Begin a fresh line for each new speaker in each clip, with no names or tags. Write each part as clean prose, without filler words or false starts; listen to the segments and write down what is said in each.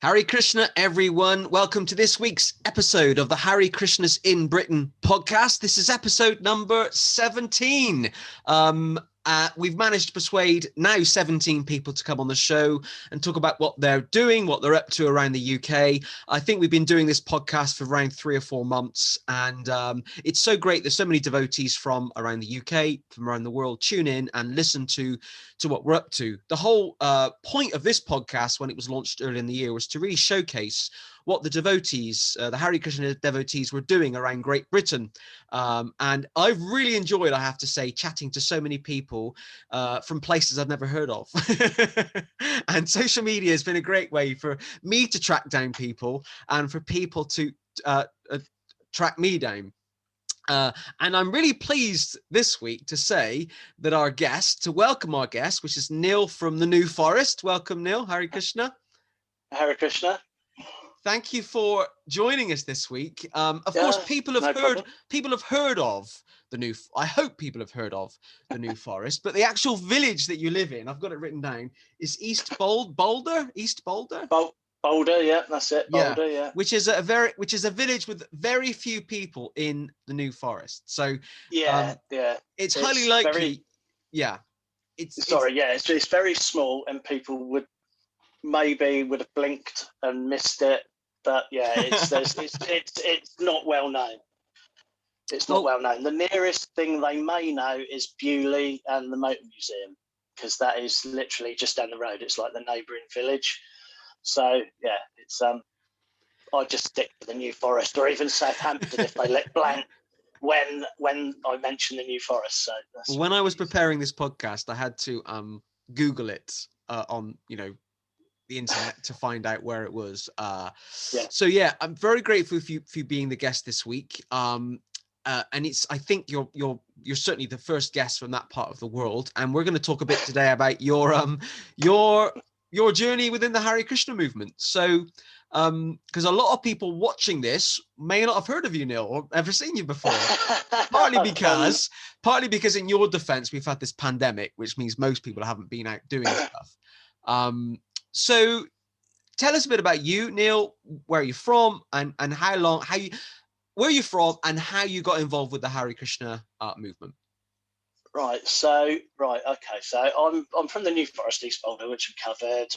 Hare Krishna, everyone. Welcome to this week's episode of the Hare Krishnas in Britain podcast. This is episode number 17. We've managed to persuade now 17 people to come on the show and talk about what they're doing, what they're up to around the UK. I think we've been doing this podcast for around 3 or 4 months, and it's so great. There's so many devotees from around the UK, from around the world, tune in and listen to what we're up to. The whole point of this podcast, when it was launched earlier in the year, was to really showcase what the devotees, the Hare Krishna devotees, were doing around Great Britain. And I've really enjoyed, I have to say, chatting to so many people from places I've never heard of. And social media has been a great way for me to track down people and for people to track me down. And I'm really pleased this week to say that to welcome our guest, which is Neill from the New Forest. Welcome, Neill. Hare Krishna.
Hare Krishna.
Thank you for joining us this week. Of course, people have heard of the New. I hope people have heard of the New Forest, but the actual village that you live in, I've got it written down, is East Boulder.
Boulder, yeah, that's it. Boulder, yeah.
Which is a village with very few people in the New Forest. So it's highly likely. It's
very small, and people would have blinked and missed it. But yeah, it's not well known. It's not well known. The nearest thing they may know is Bewley and the Motor Museum, because that is literally just down the road. It's like the neighbouring village. So yeah, it's I just stick to the New Forest, or even Southampton if they let blank when I mention the New Forest. So
when I was preparing this podcast, I had to Google it on the internet to find out where it was. So yeah, I'm very grateful for you being the guest this week. And I think you're certainly the first guest from that part of the world, and we're going to talk a bit today about your journey within the Hare Krishna movement. So, because a lot of people watching this may not have heard of you, Neill, or ever seen you before. partly because in your defense, we've had this pandemic, which means most people haven't been out doing stuff. So tell us a bit about you, Neill, where you're from, and where you're from and how you got involved with the Hare Krishna movement.
Right. So I'm from the New Forest, East Boulder, which I've covered.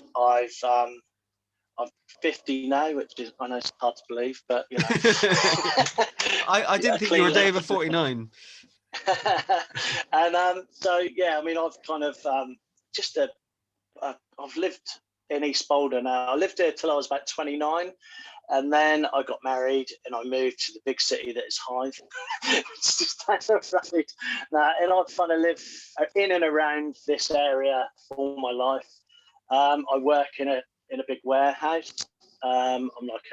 I'm 50 now, which is, I know it's hard to believe, but you know.
I didn't think you were a day over 49.
And I've kind of I've lived in East Boulder now. I lived here till I was about 29. And then I got married and I moved to the big city that is Hythe, which is down the road. And I've kind of lived in and around this area all my life. I work in a big warehouse. I'm like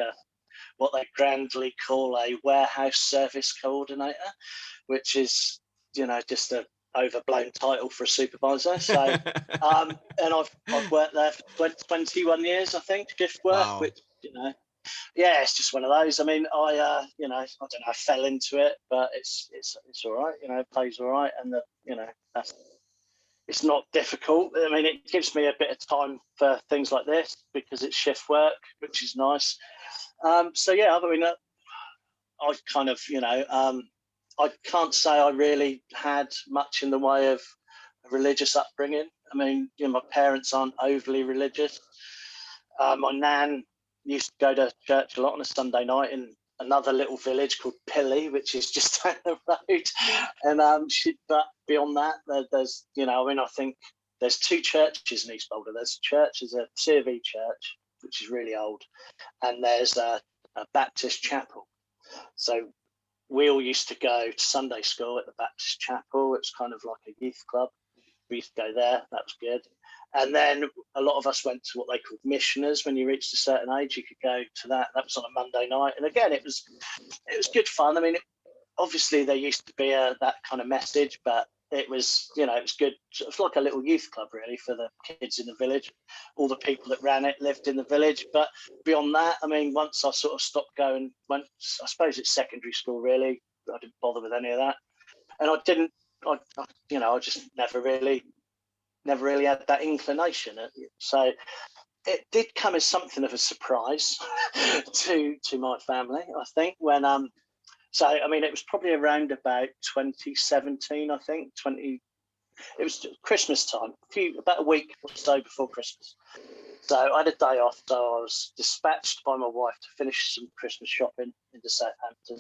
what they grandly call a warehouse service coordinator, which is, just a overblown title for a supervisor. So and I've worked there for 21 years, I think, shift work. Wow. Which yeah, it's just one of those. I mean, I don't know, I fell into it, but it's all right. It pays all right, and it's not difficult. I mean, it gives me a bit of time for things like this because it's shift work, which is nice. So yeah, I mean, I kind of, I can't say I really had much in the way of a religious upbringing. I mean, my parents aren't overly religious. My nan used to go to church a lot on a Sunday night in another little village called Pilly, which is just down the road. And but beyond that, there's, I think there's 2 churches in East Boulder. There's a C of E church, which is really old, and there's a Baptist chapel. So we all used to go to Sunday school at the Baptist chapel. It's kind of like a youth club. We used to go there. That was good. And then a lot of us went to what they called missioners. When you reached a certain age, you could go to that. That was on a Monday night. And again, it was good fun. I mean, obviously there used to be that kind of message, but it was, it was good. It was like a little youth club, really, for the kids in the village. All the people that ran it lived in the village. But beyond that, I mean, once I sort of stopped going, I suppose it's secondary school, really. I didn't bother with any of that. And I just never really had that inclination. So it did come as something of a surprise to my family, I think, when so I mean it was probably around about 2017, I think. It was Christmas time, about a week or so before Christmas. So I had a day off, so I was dispatched by my wife to finish some Christmas shopping into Southampton.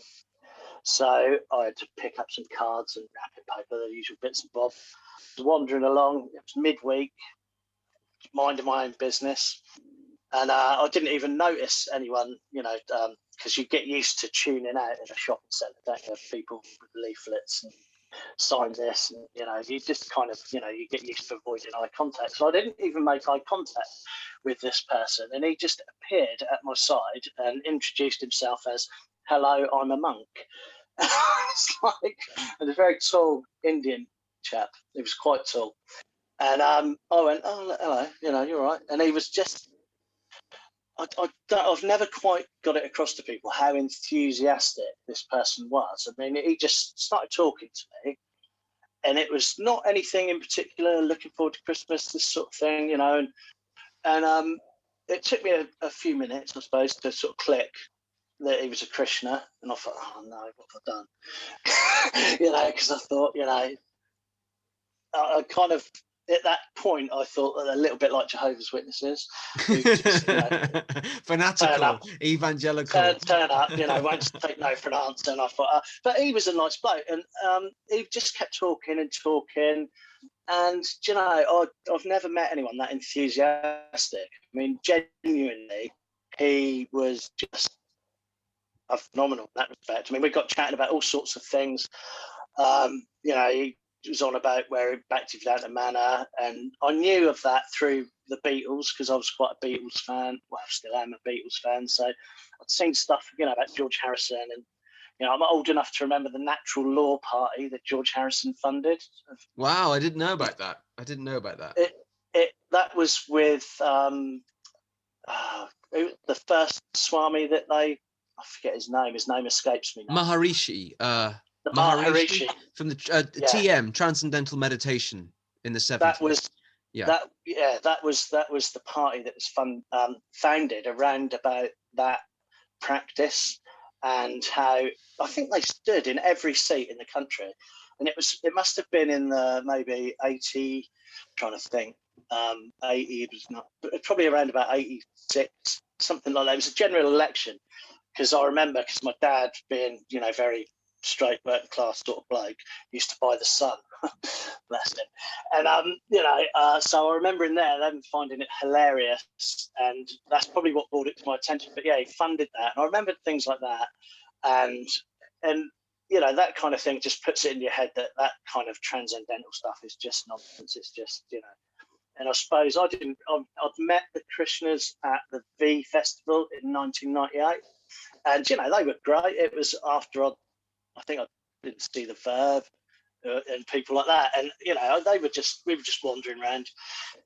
So I had to pick up some cards and wrapping paper, the usual bits and bobs. Wandering along, it was midweek, minding my own business. And I didn't even notice anyone, because you get used to tuning out in a shopping centre, don't you? People with leaflets and sign this, and you just kind of, you get used to avoiding eye contact. So I didn't even make eye contact with this person, and he just appeared at my side and introduced himself as, "Hello, I'm a monk." It's like a very tall Indian chap. He was quite tall, and I went, "Oh, hello, you're right." And he was just, I've never quite got it across to people how enthusiastic this person was. I mean, he just started talking to me, and it was not anything in particular, looking forward to Christmas, this sort of thing, and it took me a few minutes, I suppose, to sort of click that he was a Krishna, and I thought, oh no, what have I done? Because I thought, I kind of, at that point, I thought a little bit like Jehovah's Witnesses, who just,
fanatical, evangelical,
turn up, won't take no for an answer. And I thought, but he was a nice bloke, and he just kept talking and talking. And I've never met anyone that enthusiastic. I mean, genuinely, he was just phenomenal in that respect. I mean, we got chatting about all sorts of things. He was on about where back to Vedanta Manor, and I knew of that through the Beatles because I was quite a Beatles fan. Well, I still am a Beatles fan. So I'd seen stuff, about George Harrison, and I'm old enough to remember the Natural Law Party that George Harrison funded.
Wow, I didn't know about that.
That was with the first Swami that I forget his name. His name escapes me now.
Maharishi.
The Maharishi
from the TM, Transcendental Meditation in the 70s.
That was the party that was founded around about that practice, and how I think they stood in every seat in the country, and it must have been in the maybe 80, trying to think, 80, it was not, probably around about 86, something like that. It was a general election, because I remember, because my dad, being very straight working class sort of bloke, used to buy the Sun. Bless him. And so I remember in there them finding it hilarious, and that's probably what brought it to my attention. But yeah, he funded that, and I remembered things like that, and that kind of thing just puts it in your head that kind of transcendental stuff is just nonsense. It's just and I suppose I'd met the Krishnas at the V Festival in 1998, and they were great. It was after I think I didn't see the Verve and people like that, and we were just wandering around,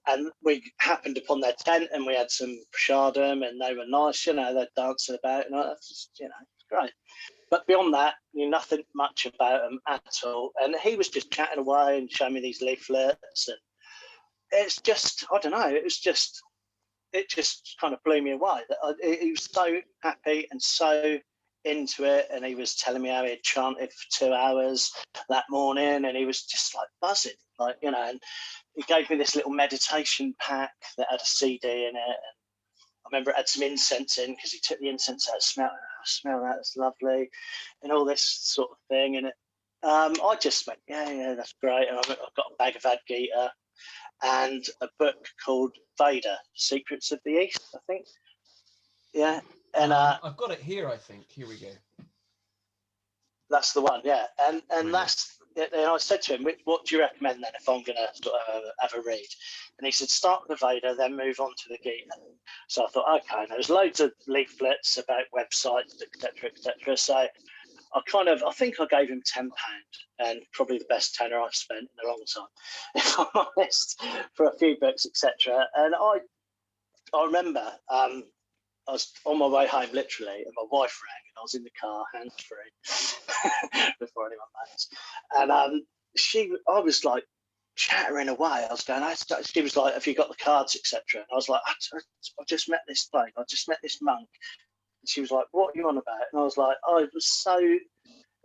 and we happened upon their tent, and we had some prasadam, and they were nice, they're dancing about, and that's just great. But beyond that, knew nothing much about them at all, and he was just chatting away and showing me these leaflets, and it's just, I don't know, it just kind of blew me away that he was so happy and so into it, and he was telling me how he had chanted for 2 hours that morning, and he was just like buzzing, and he gave me this little meditation pack that had a CD in it, and I remember it had some incense in, because he took the incense out, smell that, it's lovely, and all this sort of thing, and I just went, yeah, that's great. And I've got a bag of Ad Gita and a book called Veda, Secrets of the East, I think. Yeah. And
I've got it here, I think. Here we go.
That's the one, yeah. And that's, and I said to him, what do you recommend then if I'm going to sort of have a read? And he said, start with the Veda, then move on to the Gita. So I thought, okay, and there was loads of leaflets about websites, etc. So I think I gave him £10, and probably the best tenner I've spent in a long time, if I'm honest, for a few books, etc. And I remember I was on my way home, literally, and my wife rang, and I was in the car, hands-free, before anyone knows. And I was like chattering away. I was going, she was like, have you got the cards, etc.? And I was like, I just met this bloke. I just met this monk. And she was like, what are you on about? And I was like, it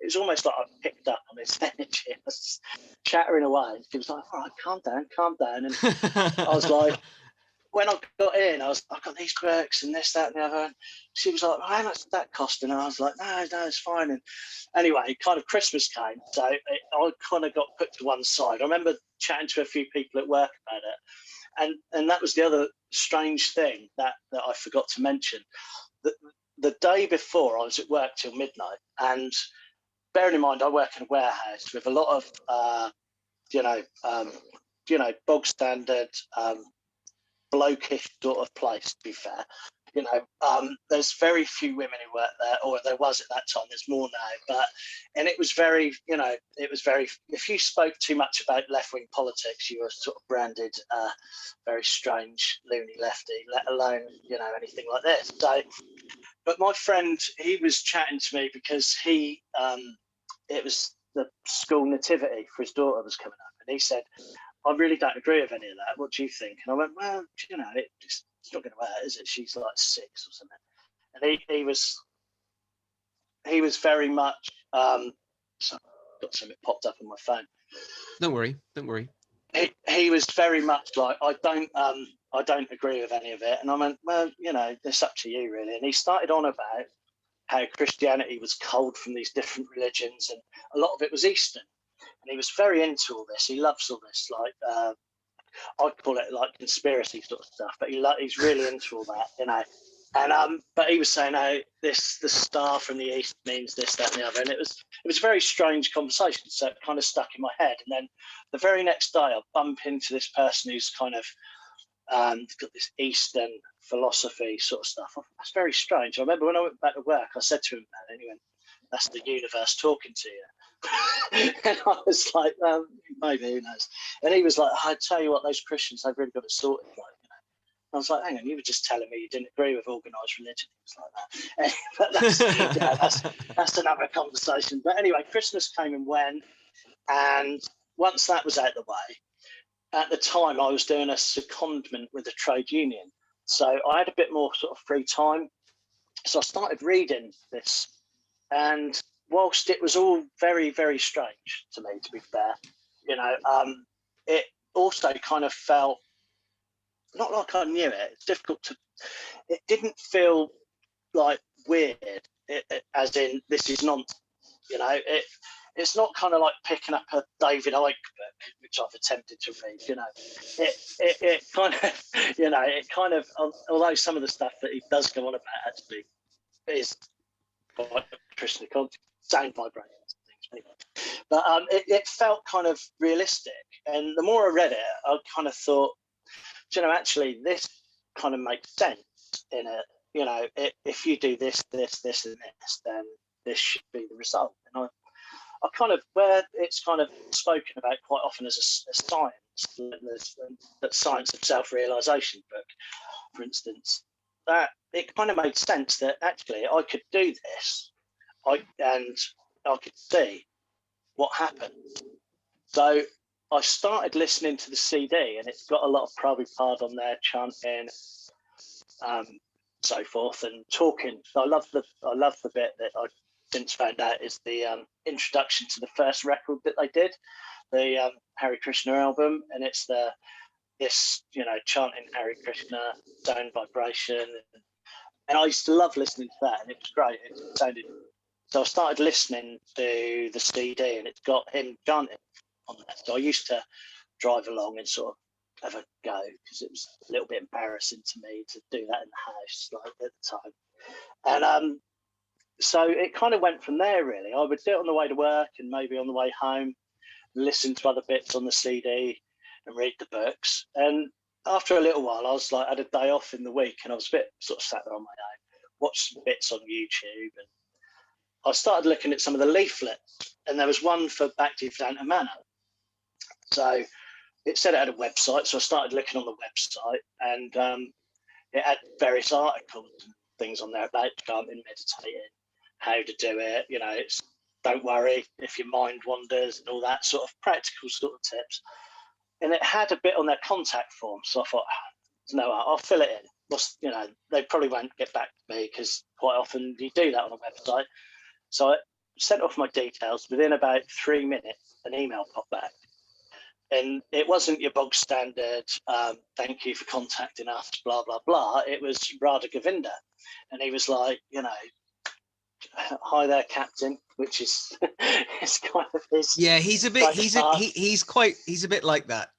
was almost like I picked up on his energy. I was just chattering away. And she was like, all right, calm down. And I was like, when I got in, I've got these books and this, that, and the other. And she was like, how much did that cost? And I was like, no, it's fine. And anyway, kind of Christmas came. So I kind of got put to one side. I remember chatting to a few people at work about it. And that was the other strange thing that I forgot to mention. The day before, I was at work till midnight. And bearing in mind, I work in a warehouse with a lot of, bog standard, blokish sort of place, to be fair. There's very few women who work there, or there was at that time. There's more now, and it was very, if you spoke too much about left-wing politics, you were sort of branded very strange, loony lefty, let alone, anything like this. So, but my friend, he was chatting to me because it was the school nativity for his daughter was coming up, and he said, I really don't agree with any of that. What do you think? And I went, well, it's not going to work, is it? She's like 6 or something. And he was very much. So got something popped up on my phone.
Don't worry.
He was very much like, I don't agree with any of it. And I went, well, it's up to you really. And he started on about how Christianity was culled from these different religions, and a lot of it was Eastern. And he was very into all this. He loves all this, like I'd call it like conspiracy sort of stuff. But he's really into all that, And but he was saying how the star from the east means this, that, and the other. And it was a very strange conversation. So it kind of stuck in my head. And then the very next day, I bump into this person who's kind of got this Eastern philosophy sort of stuff. That's very strange. I remember when I went back to work, I said to him, and he went, "That's the universe talking to you." And I was like, maybe, who knows? And he was like, I tell you what, those Christians, they've really got it sorted. I was like, hang on, you were just telling me you didn't agree with organised religion. It was like that. But that's another conversation. But anyway, Christmas came and went. And once that was out of the way, at the time I was doing a secondment with a trade union. So I had a bit more sort of free time. So I started reading this. And whilst it was all very, very strange to me, to be fair, it also kind of felt not like I knew it. It's difficult to. It didn't feel like weird, as in this is nonsense. It's not kind of like picking up a David Icke book, which I've attempted to read. It kind of, it kind of. Although some of the stuff that he does go on about actually is quite Krishna Consciousness, sound vibrations and things. But it felt kind of realistic. And the more I read it, I kind of thought, actually, this kind of makes sense in it. If you do this, this, this, and this, then this should be the result. And I kind of, where it's kind of spoken about quite often as a science, that science of self-realization book, for instance, that it kind of made sense that actually I could do this, and I could see what happened. So I started listening to the CD, and it's got a lot of Prabhupada on there, chanting, so forth, and talking. So I love the bit that I since found out is the introduction to the first record that they did, the Hare Krishna album, and it's this chanting Hare Krishna, sound vibration, and I used to love listening to that, and it was great. It sounded. So I started listening to the CD, and it's got him chanting on that. So I used to drive along and sort of have a go, because it was a little bit embarrassing to me to do that in the house, like at the time. And so it kind of went from there, really. I would do it on the way to work and maybe on the way home, listen to other bits on the CD and read the books. And after a little while, I was like, I had a day off in the week, and I was a bit sort of sat there on my own, watched some bits on YouTube, and I started looking at some of the leaflets, and there was one for Bhaktivedanta Manor. So it said it had a website, so I started looking on the website, and it had various articles and things on there about chanting, meditating, how to do it. It's don't worry if your mind wanders and all that sort of practical sort of tips. and it had a bit on their contact form. So I thought, no, I'll fill it in. They probably won't get back to me because quite often you do that on a website. So I sent off my details. Within about 3 minutes, an email popped back. And it wasn't your bog standard, thank you for contacting us, blah, blah, blah. It was Radha Govinda. And he was like, hi there, Captain, which is it's kind of his.
Yeah, he's a bit, he's a bit like that.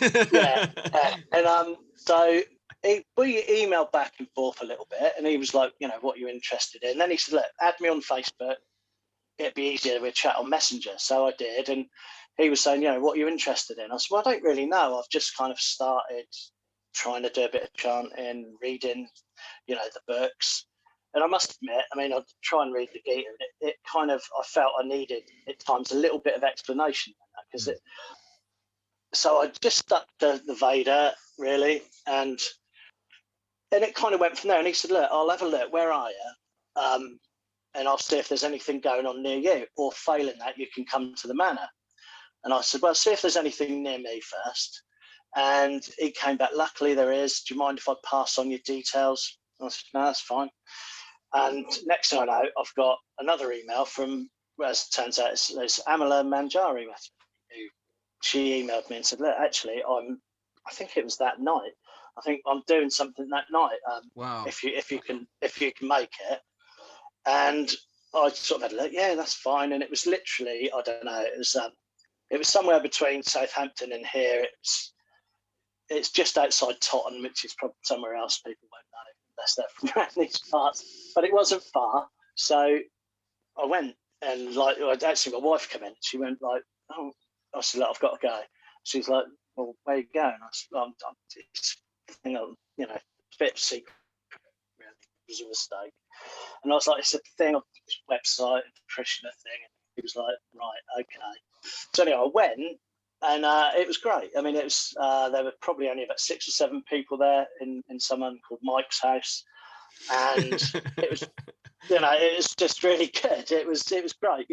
Yeah. And so we emailed back and forth a little bit, and he was like, what you're interested in. And then he said, look, add me on Facebook. It'd be easier with chat on Messenger. So I did. And he was saying, what you're interested in. I said, well, I don't really know. I've just kind of started trying to do a bit of chanting, reading, the books. And I must admit, I'd try and read the Gita. And it kind of, I felt I needed at times a little bit of explanation because so I just stuck to the Veda really. And it kind of went from there. And he said, look, I'll have a look. Where are you? And I'll see if there's anything going on near you, or failing that, you can come to the manor. And I said, well, see if there's anything near me first. And he came back, luckily there is. Do you mind if I pass on your details? I said, no, that's fine. And next thing I know, I've got another email from, as it turns out, it's Amala Manjari. She emailed me and said, look, actually, I think it was that night. I think I'm doing something that night.
Wow.
If you can make it. And I sort of had a look, yeah, that's fine. And it was literally, I don't know, it was somewhere between Southampton and here. It's just outside Totton, which is probably somewhere else people won't know unless they're from around these parts. But it wasn't far. So I went, and actually my wife came in. She went like, oh, I said, look, I've got to go. She's like, well, where are you going? I said, it's a bit of a secret, really. It was a mistake. And I was like, it's a thing on this website, Krishna thing. And he was like, right, okay. So anyway, I went, and it was great. It was there were probably only about 6 or 7 people there in someone called Mike's house, and it was, it was just really good. It was great.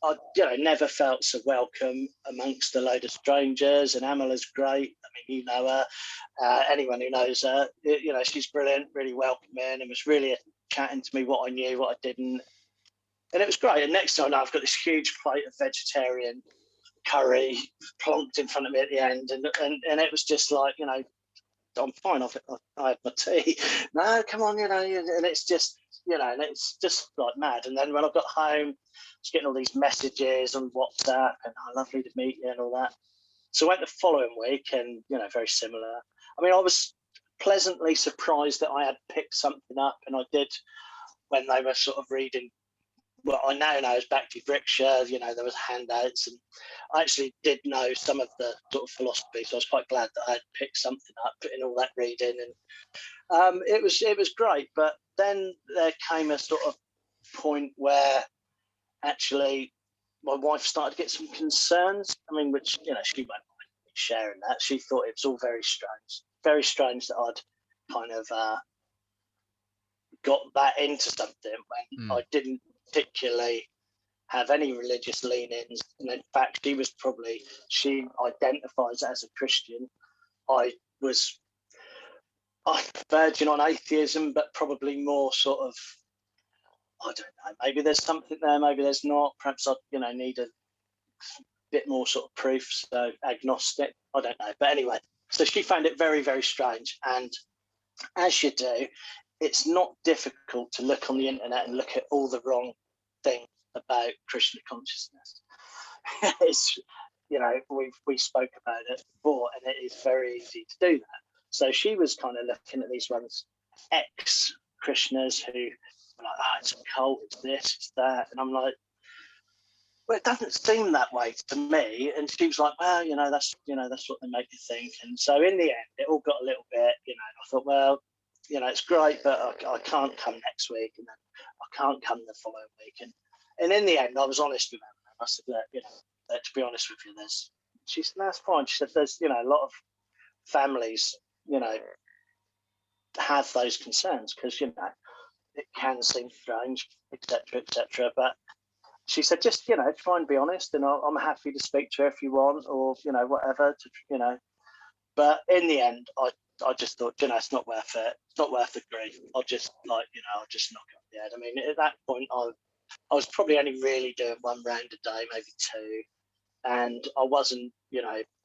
I never felt so welcome amongst a load of strangers, and Amala's great. You know her. Anyone who knows her, she's brilliant, really welcoming, and was really chatting to me what I knew, what I didn't. And it was great. And next time I've got this huge plate of vegetarian curry plonked in front of me at the end. And it was just like, I'm fine. I had my tea. No, come on, and it's just, and it's just like mad. And then when I got home, I was getting all these messages on WhatsApp and lovely to meet you and all that. So I went the following week, and, very similar. I was pleasantly surprised that I had picked something up, and I did when they were sort of reading what I now know as Bhakti Vriksha. There was handouts, and I actually did know some of the sort of philosophy, so I was quite glad that I had picked something up in all that reading, and it was great. But then there came a sort of point where actually my wife started to get some concerns. Which she won't mind me sharing that. She thought it was all very strange that I'd kind of got that into something when I didn't particularly have any religious leanings. And in fact, she identifies as a Christian. I verging on atheism, but probably more sort of, I don't know, maybe there's something there, maybe there's not. Perhaps I need a bit more sort of proof. So agnostic, I don't know. But anyway, so she found it very, very strange. And as you do, it's not difficult to look on the internet and look at all the wrong things about Krishna consciousness. It's, we spoke about it before, and it is very easy to do that. So she was kind of looking at these ones, ex-Krishnas who were like, it's a cult, it's this, it's that. And I'm like, well, it doesn't seem that way to me. And she was like, well, that's what they make you think. And so in the end, it all got a little bit, I thought, well, it's great, but I can't come next week, and then I can't come the following week. And in the end, I was honest with her. I said, look, to be honest with you, she said, no, that's fine. She said, there's, a lot of families, have those concerns because, it can seem strange, etc., etc. But she said, just, try and be honest, and I'm happy to speak to her if you want, or, whatever, But in the end, I just thought, it's not worth it. It's not worth the grief. I'll just I'll just knock it on the head. I mean, at that point, I was probably only really doing one round a day, maybe two. And I wasn't,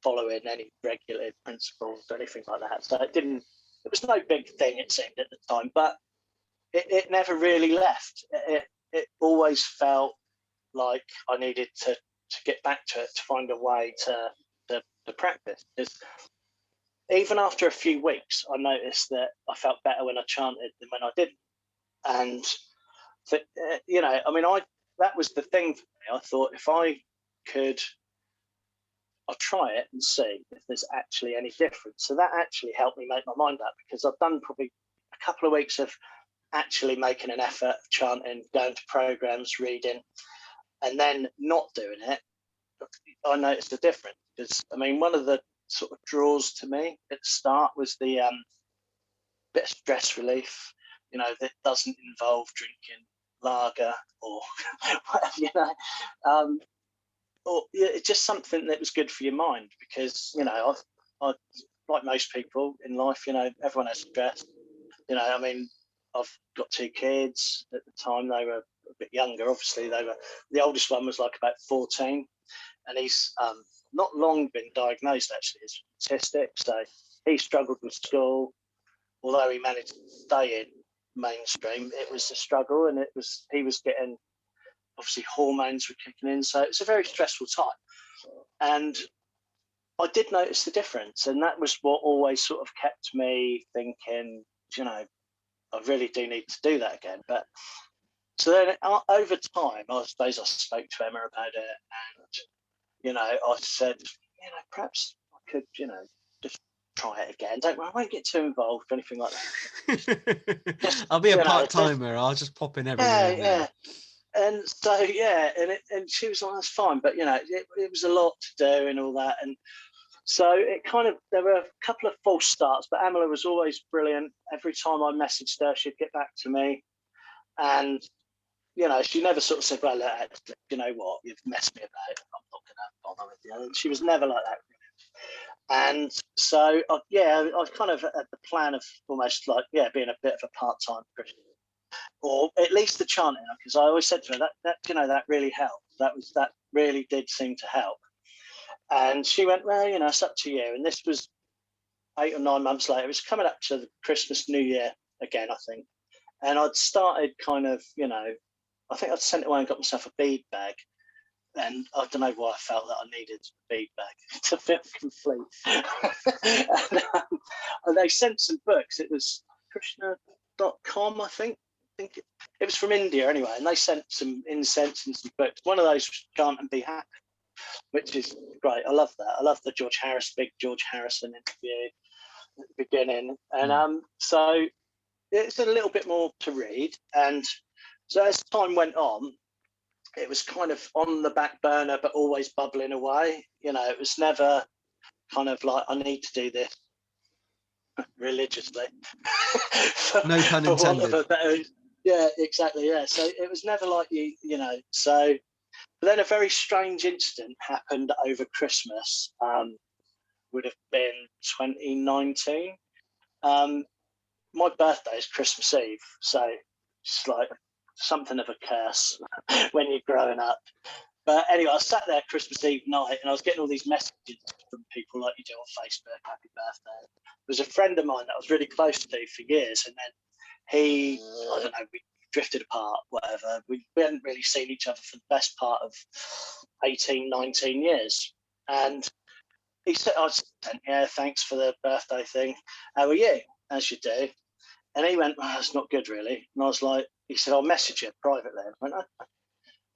following any regulated principles or anything like that. So it was no big thing, it seemed at the time, but it never really left. It always felt like I needed to get back to it, to find a way to practice. Because even after a few weeks, I noticed that I felt better when I chanted than when I didn't. And, that was the thing for me. I thought, if I could, I'll try it and see if there's actually any difference. So that actually helped me make my mind up, because I've done probably a couple of weeks of actually making an effort of chanting, going to programs, reading, and then not doing it. I noticed a difference, because one of the sort of draws to me at the start was the bit of stress relief, that doesn't involve drinking lager or whatever, or it's just something that was good for your mind, because I like most people in life, everyone has stress. I've got two kids. At the time, they were a bit younger. Obviously, the oldest one was like about 14, and he's not long been diagnosed actually as autistic. So he struggled with school, although he managed to stay in mainstream. It was a struggle, and he was getting, obviously hormones were kicking in, so it's a very stressful time. And I did notice the difference, and that was what always sort of kept me thinking, I really do need to do that again. But so then over time, I suppose I spoke to Emma about it, and I said, perhaps I could, just try it again. Don't worry, I won't get too involved or anything like
that. I'll be a part-timer. I'll just pop in every now and then.
And so and she was like, that's fine, but it was a lot to do and all that. And so it kind of, there were a couple of false starts, but Amala was always brilliant. Every time I messaged her, she'd get back to me, and she never sort of said, well, you know what, you've messed me about, I'm not gonna bother with you. And she was never like that. And so I kind of had the plan of almost like being a bit of a part-time Christian, or at least the chanting, because I always said to her that really helped. That really did seem to help. And she went, well, it's up to you. And this was 8 or 9 months later. It was coming up to the Christmas, New Year again, I think. And I'd started kind of, I think I'd sent away and got myself a bead bag. And I don't know why I felt that I needed a bead bag to feel complete. And they sent some books. It was Krishna.com, I think. It was from India anyway. And they sent some incense and some books. One of those was Chant and Be Happy, which is great. I love that. I love the big George Harrison interview at the beginning. And so it's a little bit more to read. And so as time went on, it was kind of on the back burner, but always bubbling away. It was never kind of like, I need to do this religiously.
No pun intended.
Yeah, exactly. Yeah. So it was never like so. But then a very strange incident happened over Christmas. Would have been 2019. My birthday is Christmas Eve, so it's like something of a curse when you're growing up. But anyway, I sat there Christmas Eve night, and I was getting all these messages from people like you do on Facebook, happy birthday. There was a friend of mine that I was really close to for years, and then I don't know, we drifted apart, whatever. We hadn't really seen each other for the best part of 18, 19 years. And he said, thanks for the birthday thing. How are you? As you do. And he went, that's not good, really. And I was like, he said, I'll message you privately. I went, okay.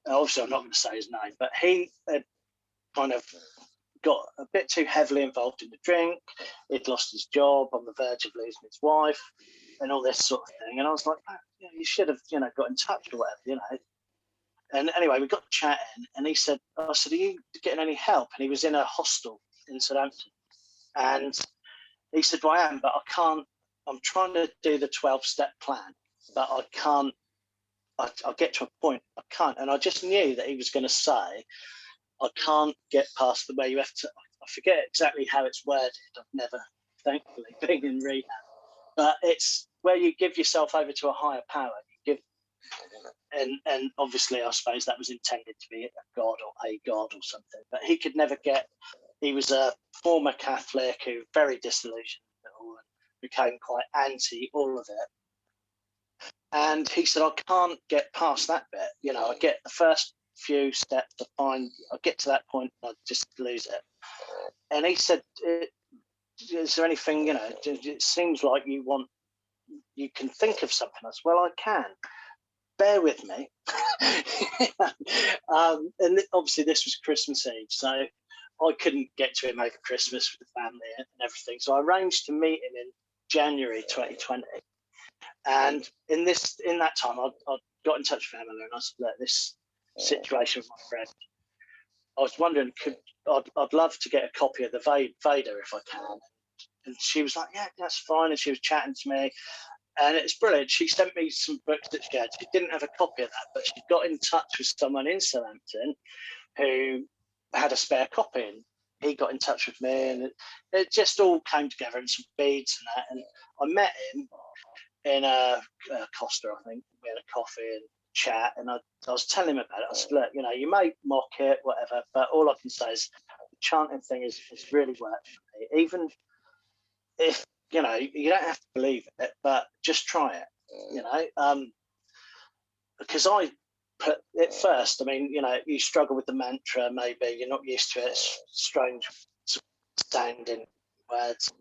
Obviously, I'm not going to say his name, but he had kind of got a bit too heavily involved in the drink. He'd lost his job, on the verge of losing his wife, and all this sort of thing. And I was like, you should have, got in touch or whatever, And anyway, we got chatting, and he said, I said, are you getting any help? And he was in a hostel in Southampton. And he said, well, I am, but I can't. I'm trying to do the 12-step plan, but I can't I get to a point I can't, and I just knew that he was going to say, I can't get past the way you have to. I forget exactly how it's worded. I've never, thankfully, been in rehab, but it's where you give yourself over to a higher power. You give, and obviously, I suppose that was intended to be a god or a god or something. But he could never get. He was a former Catholic who very disillusioned with it all and became quite anti all of it. And he said, I can't get past that bit. You know, I get the first few steps to find, I get to that point, and I just lose it. And he said, is there anything, you know, it seems like you can think of something else. Well, I can. Bear with me. And obviously this was Christmas Eve, so I couldn't get to him over Christmas with the family and everything. So I arranged to meet him in January 2020. And in that time, I got in touch with Emily and I said, look, this situation with my friend, I was wondering, I'd love to get a copy of the Vader if I can. And she was like, yeah, that's fine. And she was chatting to me. And it's brilliant. She sent me some books that she had. She didn't have a copy of that, but she got in touch with someone in Southampton who had a spare copy. And he got in touch with me, and it just all came together, and some beads and that. And I met him in a Costa, I think. We had a coffee and chat, and I was telling him about it. I said, look, you know, you may mock it, whatever, but all I can say is the chanting thing is really worked for me. Even if, you know, you don't have to believe it, but just try it, you know. Because I put at first, I mean, you know, you struggle with the mantra, maybe you're not used to it, it's strange sounding words.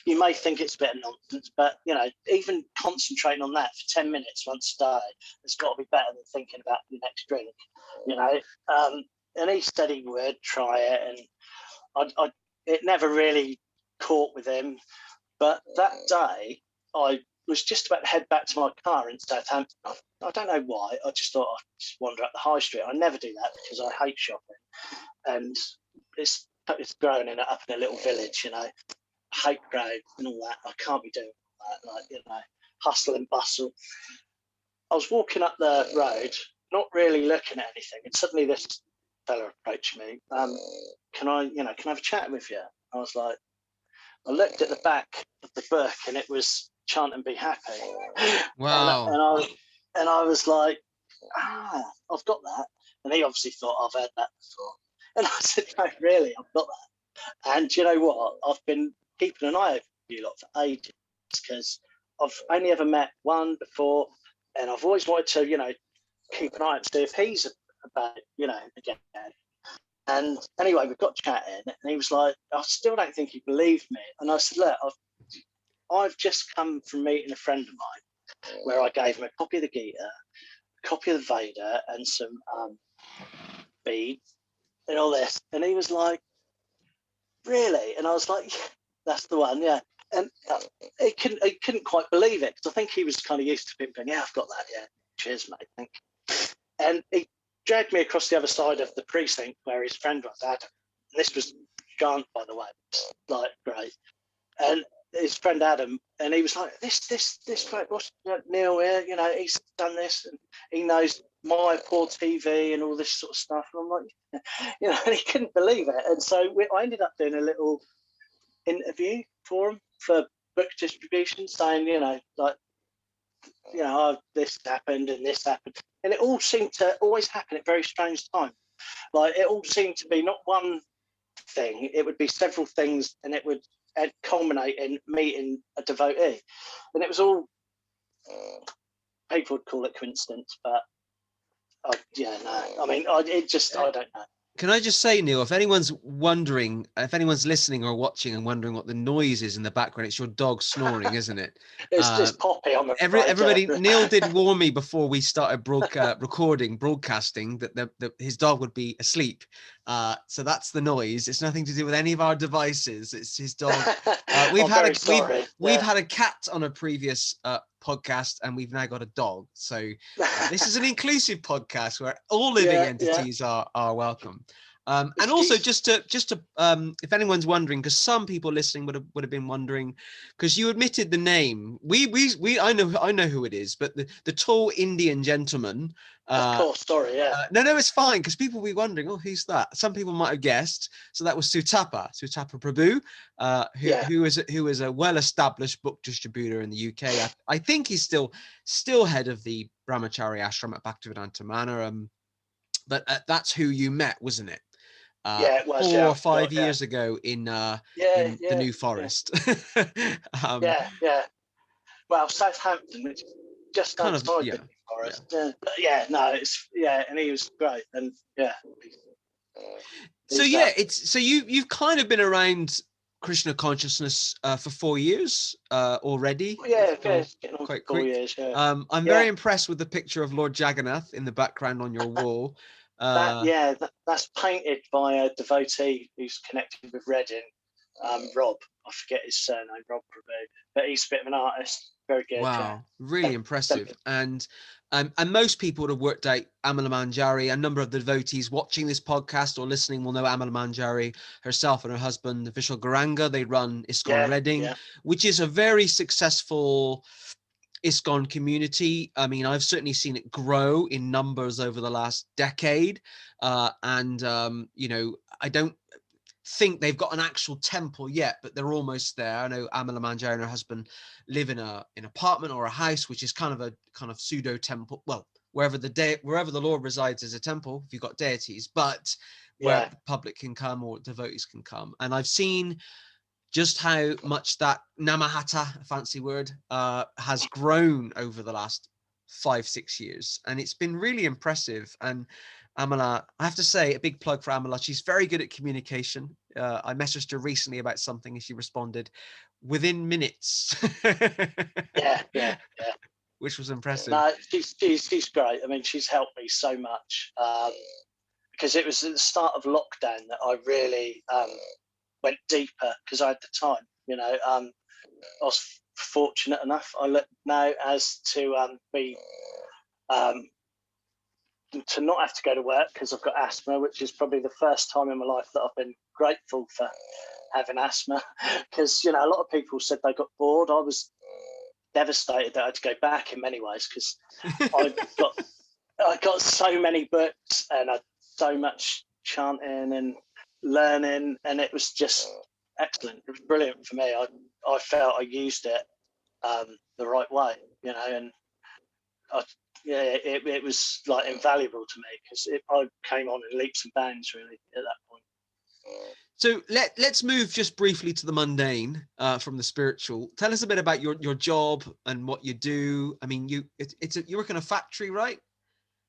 You may think it's a bit of nonsense, but, you know, even concentrating on that for 10 minutes once a day, it's got to be better than thinking about your next drink, you know. And he said he would try it, and it never really caught with him. But that day, I was just about to head back to my car in Southampton. I don't know why. I just thought I'd just wander up the high street. I never do that because I hate shopping. And it's growing up in a little village, you know. I hate crowds and all that. I can't be doing that, like, you know, hustle and bustle. I was walking up the road, not really looking at anything, and suddenly this fella approached me. Can I have a chat with you? I was like, I looked at the back of the book and it was Chant and Be Happy.
Wow.
And I was like, I've got that. And he obviously thought, I've heard that before. And I said, no, really, I've got that. And you know what? I've been keeping an eye over you lot for ages because I've only ever met one before, and I've always wanted to, you know, keep an eye out and see if he's about, you know, again. And anyway, we got chatting, and he was like, I still don't think he believed me. And I said, look, I've just come from meeting a friend of mine where I gave him a copy of the Gita, a copy of the Veda, and some beads and all this. And he was like, really? And I was like, yeah, that's the one, yeah. And he couldn't quite believe it because I think he was kind of used to people going, yeah, I've got that, yeah. Cheers, mate. Thank you. And he dragged me across the other side of the precinct where his friend was, Adam. And this was Grant, by the way, like, great. And his friend Adam, and he was like, this great, what's Neill here? You know, he's done this, and he knows my poor TV and all this sort of stuff. And I'm like, you know, and he couldn't believe it. And so I ended up doing a little interview for him for book distribution, saying, you know, like, you know, oh, this happened and this happened. And it all seemed to always happen at very strange times. Like, it all seemed to be not one thing, it would be several things, and it would culminate in meeting a devotee. And it was all, people would call it coincidence, but I don't know.
Can I just say, Neill, if anyone's wondering, if anyone's listening or watching and wondering what the noise is in the background, it's your dog snoring, isn't it?
It's just Poppy.
Everybody, Neill did warn me before we started broadcasting that his dog would be asleep. So that's the noise. It's nothing to do with any of our devices. It's his dog. We've had a cat on a previous podcast, and we've now got a dog. So this is an inclusive podcast where all living entities are welcome. And also just to if anyone's wondering, because some people listening would have been wondering, because you admitted the name. I know who it is, but the tall Indian gentleman.
Of course, sorry, yeah.
No, it's fine, because people will be wondering, oh, who's that? Some people might have guessed. So that was Sutapa Prabhu, who is a well-established book distributor in the UK. I think he's still head of the Brahmachari ashram at Bhaktivedanta Manor. But that's who you met, wasn't it?
It was
4 or 5 years ago in the New Forest.
Yeah. Well, Southampton, which is just
kind
outside
of,
the New Forest. And he was great, and
So you've kind of been around Krishna consciousness for 4 years already.
Getting on
quite
4
quick.
years. Yeah.
I'm very impressed with the picture of Lord Jagannath in the background on your wall.
That's painted by a devotee who's connected with Reading, Rob. I forget his surname, Rob Prabhu, but he's a bit of an artist. Very good.
Wow, really impressive. And most people would have worked out Amala Manjari. A number of the devotees watching this podcast or listening will know Amala Manjari herself and her husband, Vishal Garanga. They run ISKCON Reading, which is a very successful ISKCON community. I mean, I've certainly seen it grow in numbers over the last decade. I don't think they've got an actual temple yet, but they're almost there. I know Amala Manjari and her husband live in an apartment or a house, which is kind of pseudo temple. Well, wherever the Lord resides is a temple if you've got deities, but where the public can come or devotees can come. And I've seen just how much that Namahata, a fancy word, has grown over the last 5-6 years, and it's been really impressive. And Amala, I have to say, a big plug for Amala. She's very good at communication. I messaged her recently about something and she responded within minutes.
Yeah.
Which was impressive.
No, she's great. I mean, she's helped me so much because it was at the start of lockdown that I really went deeper, because I had the time. I was fortunate enough, I look now, as to be to not have to go to work because I've got asthma, which is probably the first time in my life that I've been grateful for having asthma, because a lot of people said they got bored. I was devastated that I had to go back in many ways, because I got so many books and so much chanting and learning, and it was just excellent. It was brilliant for me. I felt I used it the right way, and it was like invaluable to me, because I came on in leaps and bounds really at that point.
So let's move just briefly to the mundane from the spiritual. Tell us a bit about your job and what you do. I mean, you work in a factory, right?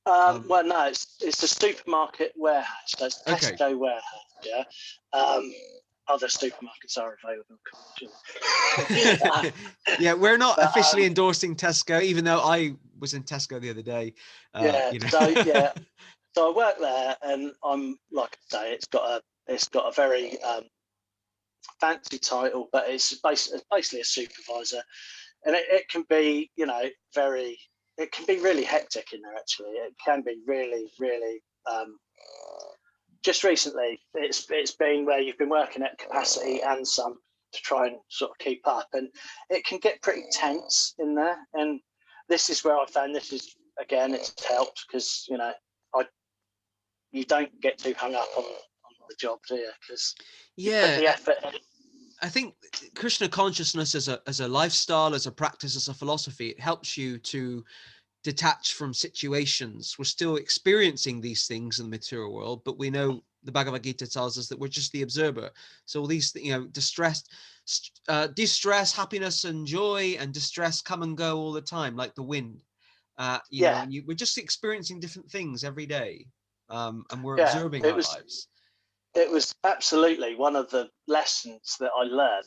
Well, no, it's a supermarket warehouse. So it's Tesco warehouse. Yeah. Other supermarkets are available.
Yeah, we're not officially endorsing Tesco, even though I was in Tesco the other day.
So I work there, and I'm, like I say, it's got a very fancy title, but it's basically a supervisor, and it can be, it can be really hectic in there. Actually, it can be really, really. Just recently, it's been where you've been working at capacity and some to try and sort of keep up, and it can get pretty tense in there. And this is where I found it's helped, because you don't get too hung up on the job, do you? Because you put the effort in.
I think Krishna consciousness as a lifestyle, as a practice, as a philosophy, it helps you to detach from situations. We're still experiencing these things in the material world, but we know the Bhagavad Gita tells us that we're just the observer. So all these, distress, happiness and joy and distress come and go all the time, like the wind. And we're just experiencing different things every day, and we're observing our lives.
It was absolutely one of the lessons that I learned,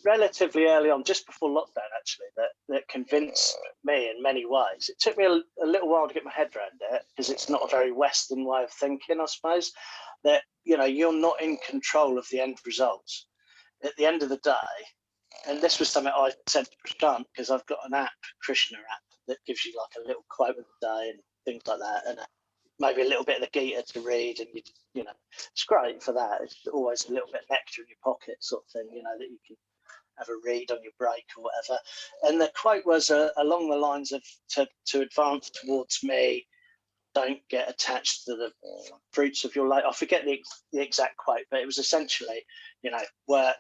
relatively early on, just before lockdown, actually, that convinced me in many ways. It took me a little while to get my head around it, because it's not a very Western way of thinking, I suppose, that, you're not in control of the end results. At the end of the day, and this was something I said to Prashant, because I've got an app, Krishna app, that gives you like a little quote of the day and things like that. And maybe a little bit of the Gita to read, and you know, it's great for that. It's always a little bit of nectar in your pocket, sort of thing, you know, that you can have a read on your break or whatever. And the quote was along the lines of to advance towards me, don't get attached to the fruits of your labor. I forget the exact quote, but it was essentially, you know, work,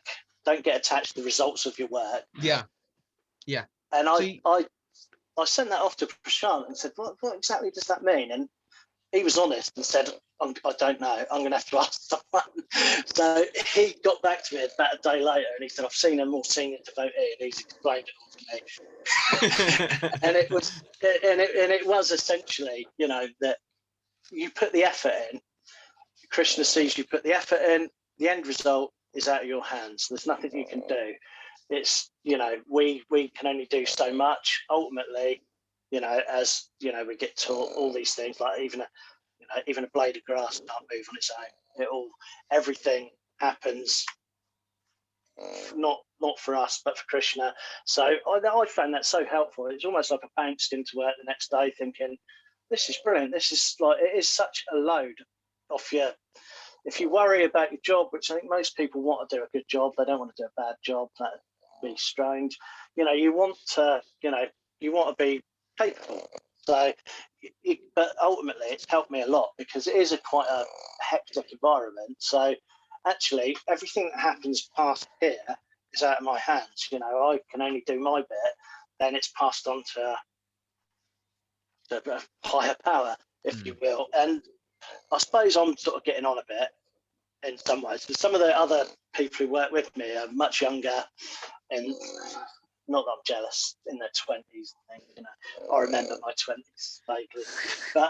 don't get attached to the results of your work.
Yeah.
And I sent that off to Prashant and said, what exactly does that mean? And he was honest and said, I don't know. I'm going to have to ask someone. So he got back to me about a day later, and he said, I've seen a more senior devotee, and he's explained it all to me. and it was essentially, you know, that you put the effort in. Krishna sees you put the effort in. The end result is out of your hands. There's nothing you can do. It's, you know, we can only do so much. Ultimately, you know, as you know, we get taught all these things, like even a blade of grass can't move on its own. Everything happens not for us, but for Krishna. So I found that so helpful. It's almost like I bounced into work the next day thinking, this is brilliant. This is like, it is such a load off your. If you worry about your job, which I think most people want to do a good job, they don't want to do a bad job. That'd be strange. You know, you want to be capable. So, but ultimately, it's helped me a lot because it is quite a hectic environment. So, actually, everything that happens past here is out of my hands. You know, I can only do my bit. Then it's passed on to a higher power, if you will. And I suppose I'm sort of getting on a bit in some ways. But some of the other people who work with me are much younger, and not that I'm jealous, in their 20s. I think, you know, I remember my 20s vaguely, but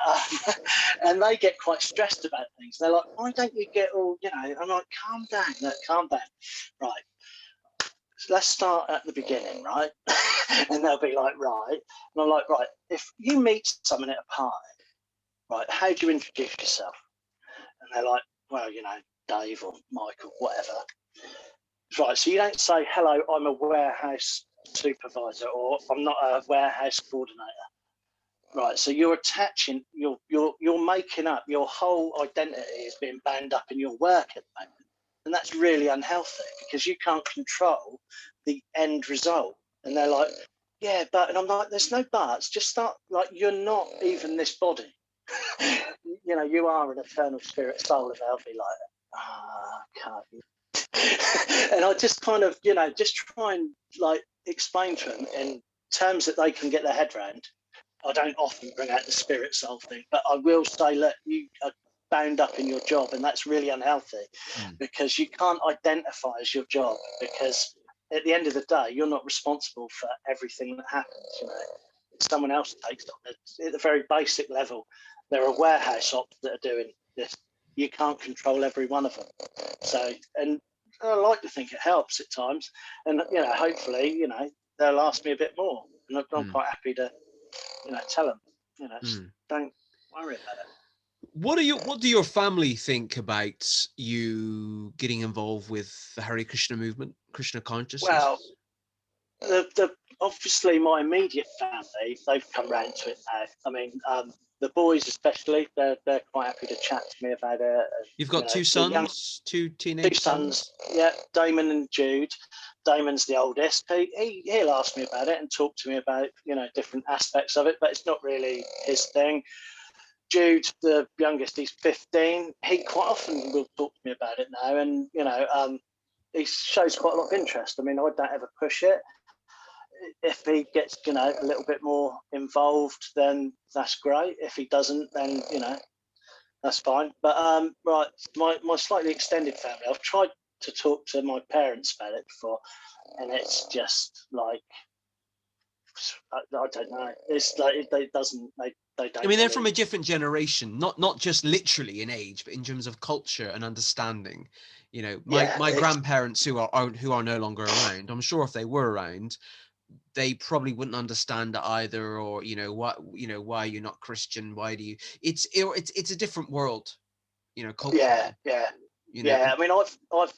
and they get quite stressed about things. They're like, "Why don't you get all?" You know, I'm like, "Calm down, calm down, right? So let's start at the beginning, right?" And they'll be like, "Right," and I'm like, "Right, if you meet someone at a party, right, how do you introduce yourself?" And they're like, "Well, you know, Dave or Michael, whatever." Right, so you don't say, "Hello, I'm a warehouse supervisor," or "I'm not a warehouse coordinator." Right, so you're attaching, you're making up, your whole identity is being bound up in your work at the moment, and that's really unhealthy because you can't control the end result. And they're like, "Yeah, but," and I'm like, "There's no buts. Just start. Like, you're not even this body. You know, you are an eternal spirit soul." And they'll be like, "Can't you?" And I just kind of, you know, just try and like explain to them in terms that they can get their head around. I don't often bring out the spirit soul thing, but I will say, look, you are bound up in your job, and that's really unhealthy because you can't identify as your job, because at the end of the day, you're not responsible for everything that happens. You know, someone else takes on. At the very basic level, there are warehouse ops that are doing this. You can't control every one of them. So, and I like to think it helps at times, and you know, hopefully, you know, they'll ask me a bit more, and I'm quite happy to, you know, tell them, you know, don't worry about it.
What do your family think about you getting involved with the Hare Krishna movement, Krishna Consciousness?
Well, the obviously my immediate family, they've come round to it now. I mean, the boys especially, they're quite happy to chat to me about it.
You've got two sons, two teenage sons.
Yeah, Damon and Jude. Damon's the oldest. He'll ask me about it and talk to me about, you know, different aspects of it, but it's not really his thing. Jude, the youngest, he's 15. He quite often will talk to me about it now, and you know, he shows quite a lot of interest. I mean, I don't ever push it. If he gets, you know, a little bit more involved, then that's great. If he doesn't, then, you know, that's fine. But right, my slightly extended family, I've tried to talk to my parents about it before, and it's just like, I don't know. It's like they don't.
I mean, they're from a different generation, not just literally in age, but in terms of culture and understanding. You know, my grandparents who are no longer around, I'm sure if they were around, they probably wouldn't understand it either, or you know, why you're not Christian, why do you? It's a different world, you know, culturally.
Yeah.
You know?
I mean, I've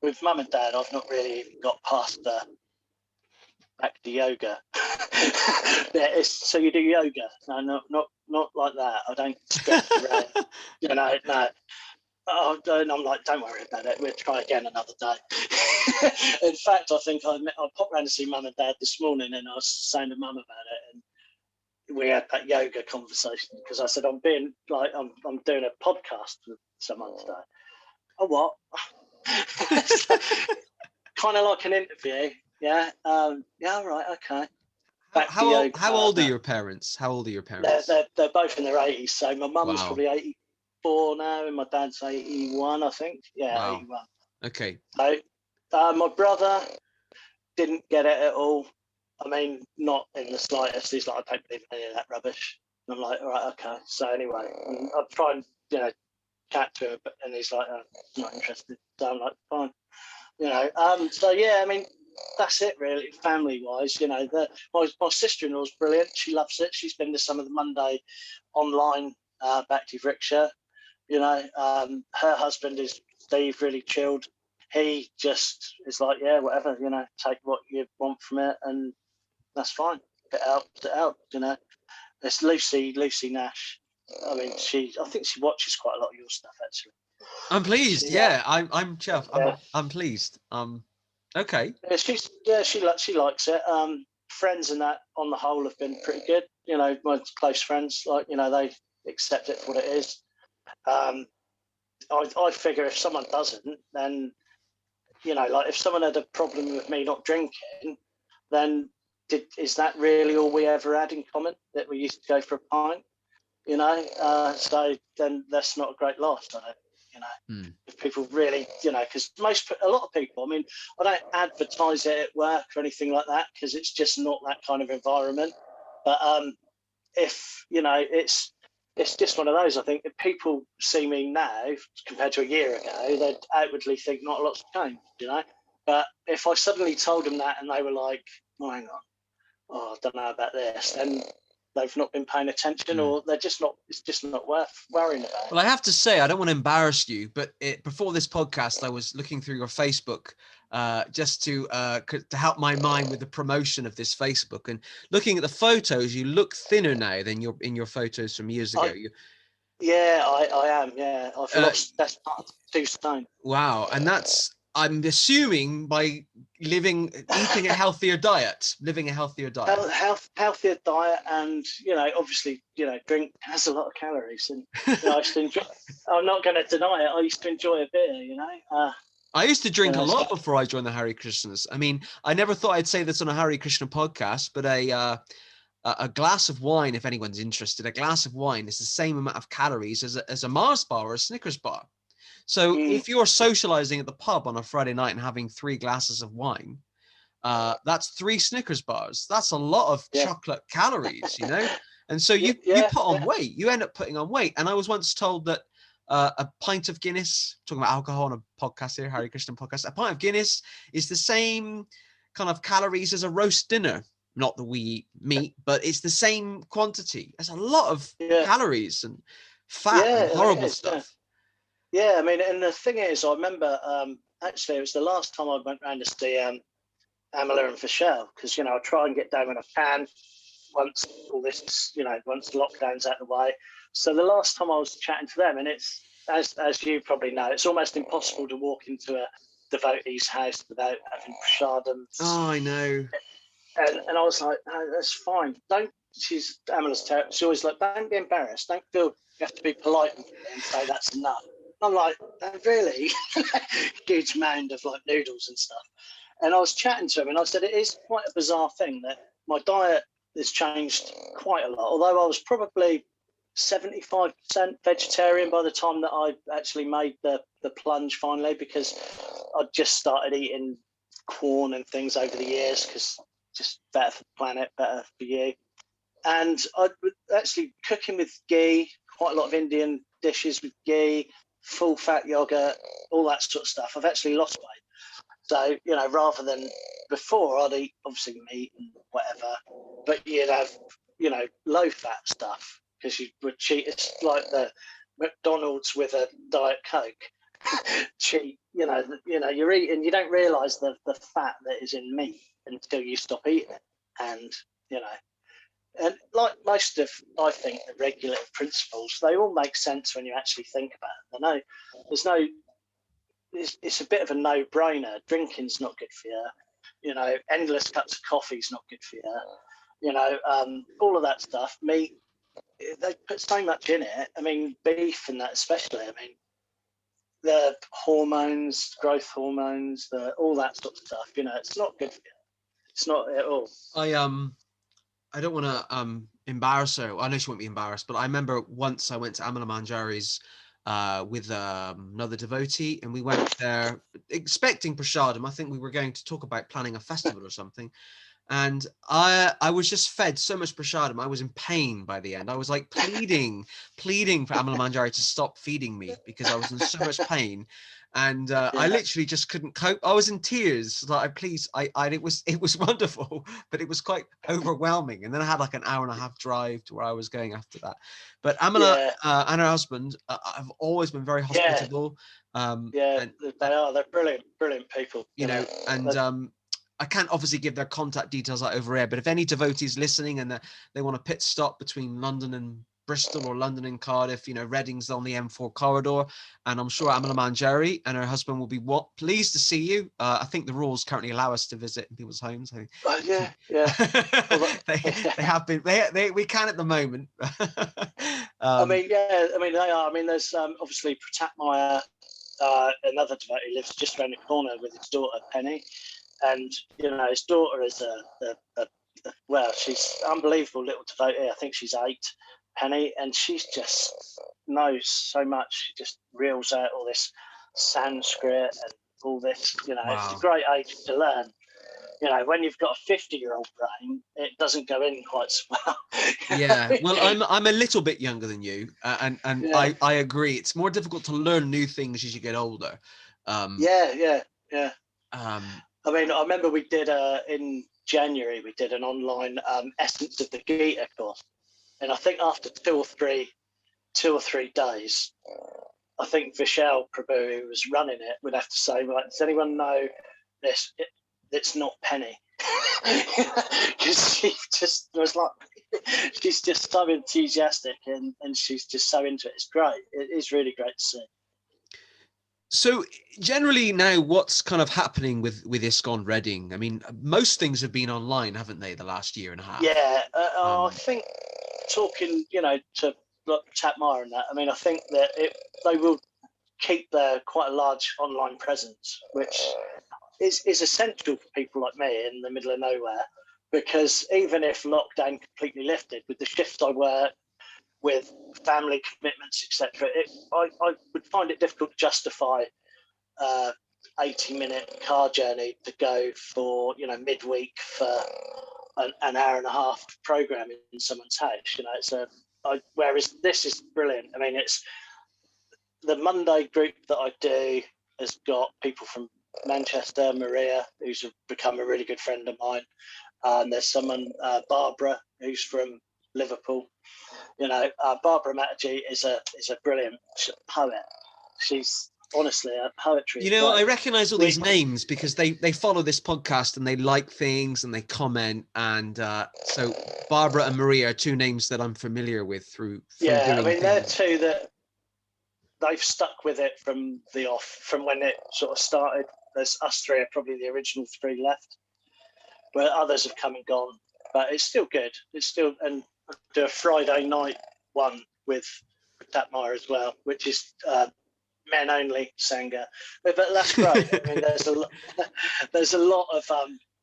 with mum and dad, I've not really got past the, back to yoga. So you do yoga? No, not like that. I don't stretch around. No. Oh, and I'm like, don't worry about it. We'll try again another day. In fact, I think I popped round to see Mum and Dad this morning, and I was saying to Mum about it, and we had that yoga conversation because I said I'm doing a podcast with someone today. Oh, what? Kind of like an interview, yeah. Yeah, right, okay.
How old are your parents? How old are your parents?
They're both in their 80s. So my mum's
Wow.
probably 84 now, and my dad's 81, I think. Yeah,
wow.
81.
Okay.
So my brother didn't get it at all. I mean, not in the slightest. He's like, I don't believe any of that rubbish. And I'm like, all right, okay. So anyway, I'll try and chat to him, and he's like, not interested. So I'm like, fine. So yeah, I mean, that's it really, family wise. My sister-in-law's brilliant. She loves it. She's been to some of the Monday online Bhakti Vriksha. Her husband is Steve, really chilled. He just is like, yeah, whatever, take what you want from it, and that's fine. Put it out. It's Lucy Nash. I mean, I think she watches quite a lot of your stuff actually.
I'm pleased. I'm Jeff.
Yeah.
I'm pleased. Okay.
Yeah, she likes it. Friends and that on the whole have been pretty good. My close friends, they accept it for what it is. I figure if someone doesn't, then if someone had a problem with me not drinking, then is that really all we ever had in common, that we used to go for a pint? So then that's not a great loss, I don't. If people really, because a lot of people, I mean, I don't advertise it at work or anything like that because it's just not that kind of environment. But if it's just one of those. I think if people see me now compared to a year ago, they'd outwardly think not a lot's changed, But if I suddenly told them that and they were like, oh, hang on, I don't know about this, then they've not been paying attention, or it's just not worth worrying about.
Well, I have to say, I don't want to embarrass you, but before this podcast, I was looking through your Facebook just to help my mind with the promotion of this Facebook, and looking at the photos, you look thinner now than in your photos from years ago.
I am. Yeah, I've lost best part of 2 stone.
Wow, and I'm assuming by eating a healthier diet,
healthier diet, and obviously drink has a lot of calories, and I used to enjoy. I'm not going to deny it. I used to enjoy a beer.
I used to drink a lot before I joined the Hare Krishnas. I mean, I never thought I'd say this on a Hare Krishna podcast, but a glass of wine, if anyone's interested, a glass of wine is the same amount of calories as a Mars bar or a Snickers bar. So if you're socializing at the pub on a Friday night and having 3 glasses of wine, that's 3 Snickers bars. That's a lot of chocolate calories, And so you put on weight. You end up putting on weight. And I was once told that a pint of Guinness, talking about alcohol on a podcast here, Hare Krishna podcast, a pint of Guinness is the same kind of calories as a roast dinner. Not that we eat meat, but it's the same quantity. There's a lot of calories and fat and horrible stuff.
Yeah, I mean, and the thing is, I remember actually it was the last time I went round to see Amala and Vishal, because I try and get down when I can once all this, once the lockdown's out of the way. So the last time I was chatting to them, and it's as you probably know, it's almost impossible to walk into a devotee's house without having prasadams.
Oh, I know.
And I was like, no, that's fine. Amala's terrible. She's always like, don't be embarrassed. Don't feel you have to be polite and say that's enough. I'm like, oh, really? Huge mound of like noodles and stuff. And I was chatting to him, and I said, it is quite a bizarre thing that my diet has changed quite a lot. Although I was probably 75% vegetarian by the time that I actually made the plunge finally, because I'd just started eating corn and things over the years, because just better for the planet, better for you. And I was actually cooking with ghee, quite a lot of Indian dishes with ghee, full fat yogurt, all that sort of stuff. I've actually lost weight. So, rather than before, I'd eat obviously meat and whatever, but you'd have, low fat stuff, because you would cheat. It's like the McDonald's with a Diet Coke. Cheat, you're eating, you don't realise the fat that is in meat. until you stop eating it. And, you know, and like most of, I think, the regulative principles, they all make sense when you actually think about it. It's a bit of a no-brainer. Drinking's not good for you. You know, endless cups of coffee's not good for you. You know, all of that stuff. Meat, they put so much in it. I mean, beef and that especially. I mean, the hormones, growth hormones, all that sort of stuff. You know, it's not good for you. It's not at all.
I don't want to embarrass her. I know she won't be embarrassed, but I remember once I went to Amala Manjari's with another devotee, and we went there expecting prasadam. I think we were going to talk about planning a festival or something. And I was just fed so much prasadam. I was in pain by the end. I was like pleading for Amala Manjari to stop feeding me because I was in so much pain. And I literally just couldn't cope. I was in tears. Like, it was wonderful, but it was quite overwhelming. And then I had like an hour and a half drive to where I was going after that. But Amala and her husband have always been very hospitable.
And they are. They're brilliant people.
You know, and I can't obviously give their contact details out over air, but if any devotees listening and they want a pit stop between London and Bristol or London and Cardiff, you know, Reading's on the M4 corridor, and I'm sure Amala Manjari and her husband will be pleased to see you. I think the rules currently allow us to visit in people's homes.
Yeah.
They have been. We can at the moment.
I mean, they are. I mean, there's obviously Pratap Meyer, another devotee, lives just around the corner with his daughter Penny. And, you know, his daughter is she's unbelievable little devotee. I think she's 8, Penny, and she's just knows so much. She just reels out all this Sanskrit and all this, you know. Wow. It's a great age to learn. You know, when you've got a 50-year-old brain, it doesn't go in quite so well.
Yeah, well, I'm a little bit younger than you, and I agree. It's more difficult to learn new things as you get older.
Yeah. I mean, I remember we did in January, we did an online Essence of the Gita course. And I think after 2 or 3 days, I think Vishal Prabhu, who was running it, would have to say, right, does anyone know this? It's not Penny. Because she just was like, she's just so enthusiastic and she's just so into it. It's great. It is really great to see.
So generally now, what's kind of happening with ISKCON Reading? I mean, most things have been online, haven't they, the last year and a half?
Yeah, I think talking, you know, to Pratap Meyer and that, I mean, I think that they will keep their quite a large online presence, which is essential for people like me in the middle of nowhere, because even if lockdown completely lifted, with the shifts I work, with family commitments, etc., I would find it difficult to justify 80-minute car journey to go for, you know, midweek for an hour and a half program in someone's house. You know, whereas this is brilliant. I mean, it's the Monday group that I do has got people from Manchester, Maria, who's become a really good friend of mine. And there's someone, Barbara, who's from Liverpool. You know, Barbara Mataji is a brilliant poet. She's honestly a poetry.
You know, I recognize all these names because they follow this podcast and they like things and they comment. And so Barbara and Maria are 2 names that I'm familiar with through
doing I mean,
things.
They're 2 that they've stuck with it from when it sort of started. There's us 3 are probably the original 3 left, where others have come and gone. But it's still good. It's still, and do a Friday night one with Pratap Meyer as well, which is men only Sangha. But that's great. I mean, there's a lot of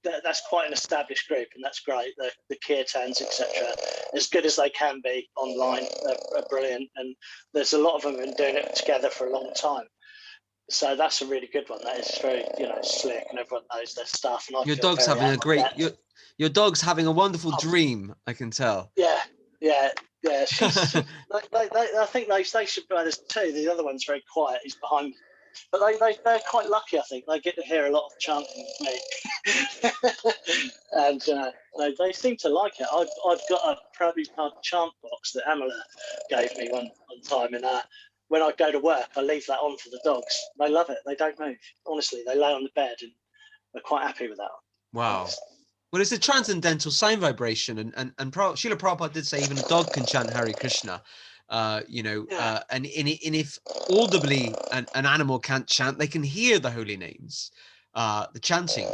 that's quite an established group, and that's great. The Kirtans, etc., as good as they can be online, are brilliant, and there's a lot of them have been doing it together for a long time. So that's a really good one. That is very, you know, slick, and everyone knows their stuff. And
your dog's having a great. Your dog's having a wonderful dream. I can tell.
Yeah. She's. I think they should. There's 2. The other one's very quiet. He's behind me. But they're quite lucky. I think they get to hear a lot of chanting with me, and they seem to like it. I've got a Prabhupada chant box that Amala gave me one time, and when I go to work, I leave that on for the dogs. They love it. They don't move. Honestly, they lay on the bed and they're quite happy with that.
Wow. Well, it's a transcendental sign vibration, and Srila Prabhupada did say even a dog can chant Hare Krishna, and if audibly an animal can't chant, they can hear the holy names, the chanting.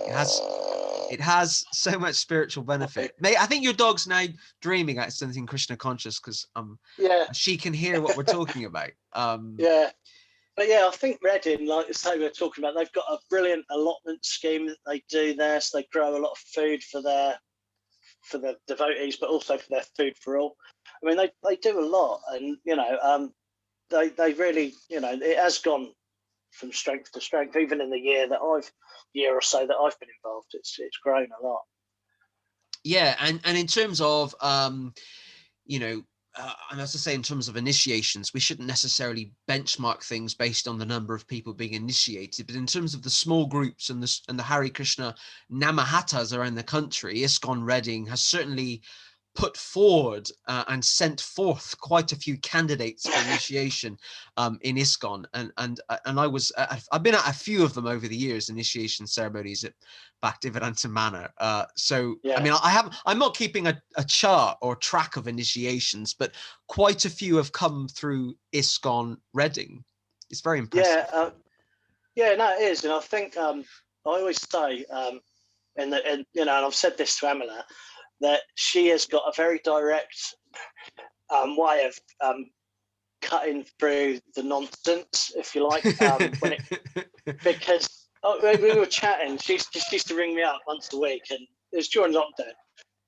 It has so much spiritual benefit. I think your dog's now dreaming at something Krishna conscious because she can hear what we're talking about.
But yeah, I think Reading, like I say, we're talking about, they've got a brilliant allotment scheme that they do there. So they grow a lot of food for the devotees, but also for their food for all. I mean, they do a lot, and they really, it has gone from strength to strength. Even in the year or so that I've been involved, it's grown a lot.
Yeah, and in terms of and as I say, in terms of initiations, we shouldn't necessarily benchmark things based on the number of people being initiated. But in terms of the small groups and the Hare Krishna Namahatas around the country, ISKCON Reading has certainly put forward and sent forth quite a few candidates for initiation in ISKCON, and I've been at a few of them over the years, initiation ceremonies at Bhaktivedanta Manor. I mean, I'm not keeping a chart or track of initiations, but quite a few have come through ISKCON Reading. It's very impressive.
No, it is, and I think I always say, and I've said this to Amala, that she has got a very direct way of cutting through the nonsense, if you like. Because we were chatting, she used to ring me up once a week, and it was during lockdown,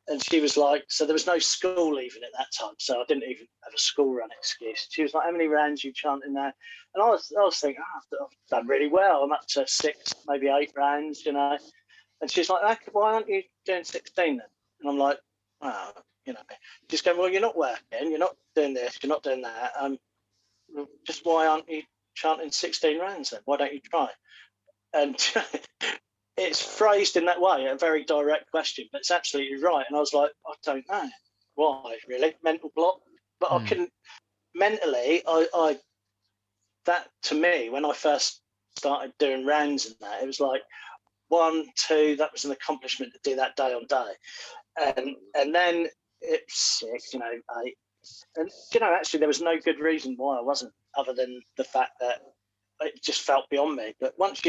and she was like, so there was no school even at that time, so I didn't even have a school run excuse. She was like, how many rounds you chanting now? And I was thinking, I've done really well. I'm up to 6, maybe 8 rounds, And she's like, why aren't you doing 16 then? And I'm like, she's going, well, you're not working, you're not doing this, you're not doing that. Just why aren't you chanting 16 rounds then? Why don't you try? And it's phrased in that way, a very direct question, but it's absolutely right. And I was like, I don't know. Why, really? Mental block? But I couldn't, mentally, that to me, when I first started doing rounds and that, it was like 1, 2, that was an accomplishment to do that day on day. And then it's 6, 8. And, actually there was no good reason why I wasn't, other than the fact that it just felt beyond me. But once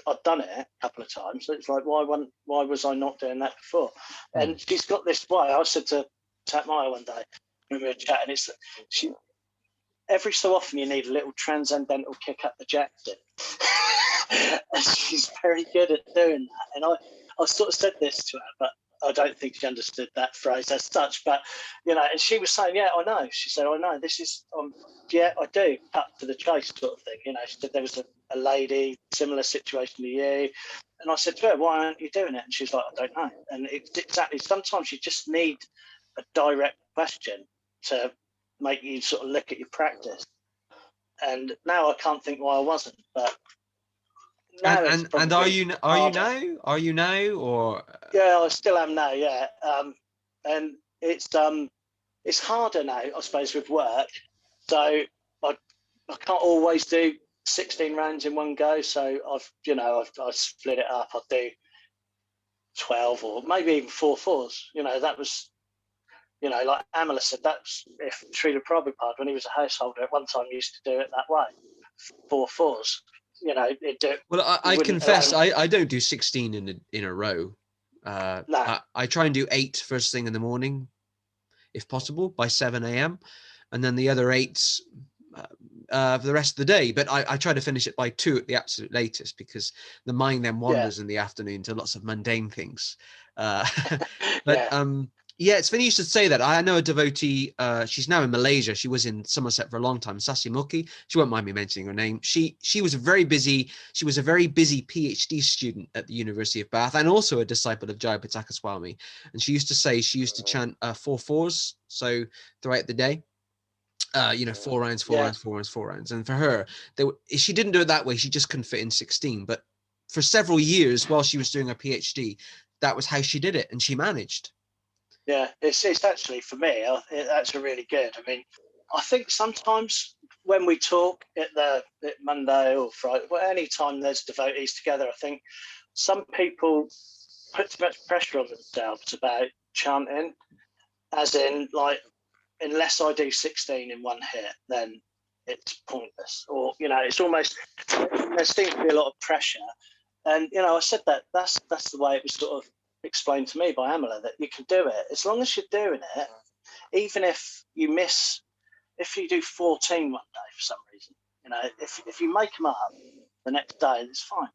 I'd done it a couple of times, it's like, why was I not doing that before? And she's got this way. I said to Tatmaya one day when we were chatting, every so often you need a little transcendental kick up the jackson. And she's very good at doing that. And I sort of said this to her, but I don't think she understood that phrase as such. But, and she was saying, yeah, I know. She said, I know, this is, yeah, I do, cut to the chase sort of thing. She said there was a lady, similar situation to you. And I said to her, why aren't you doing it? And she's like, I don't know. And it's exactly, sometimes you just need a direct question to make you sort of look at your practice. And now I can't think why I wasn't, but
and are you now or?
Yeah, I still am now. Yeah, and it's harder now, I suppose, with work. So I can't always do 16 rounds in one go. So I've split it up. I'll do 12 or maybe even 4 fours. That was, like Amala said, that's if Srila Prabhupada, when he was a householder, at one time used to do it that way, 4 fours.
Well, I confess, I don't do 16 in a row. No. I try and do 8 first thing in the morning, if possible, by 7 a.m. And then the other 8 for the rest of the day. But I try to finish it by 2 at the absolute latest, because the mind then wanders in the afternoon to lots of mundane things. Yeah, it's funny you should say that. I know a devotee, she's now in Malaysia. She was in Somerset for a long time, Sasimukhi. She won't mind me mentioning her name. She was a very busy PhD student at the University of Bath, and also a disciple of Jayapataka Swami. And she used to say she used to chant 4 fours, so throughout the day. 4 rounds, 4 rounds, 4 rounds, 4 rounds. And for her, she didn't do it that way. She just couldn't fit in 16. But for several years while she was doing her PhD, that was how she did it, and she managed.
Yeah, it's actually, for me, that's really good. I mean, I think sometimes when we talk at Monday or Friday, well, any time there's devotees together, I think some people put too much pressure on themselves about chanting, as in, like, unless I do 16 in one hit, then it's pointless. Or, it's almost, there seems to be a lot of pressure. And, I said that's the way it was sort of explained to me by Amala, that you can do it. As long as you're doing it, even if you miss, if you do 14 one day for some reason, if you make them up the next day, it's fine.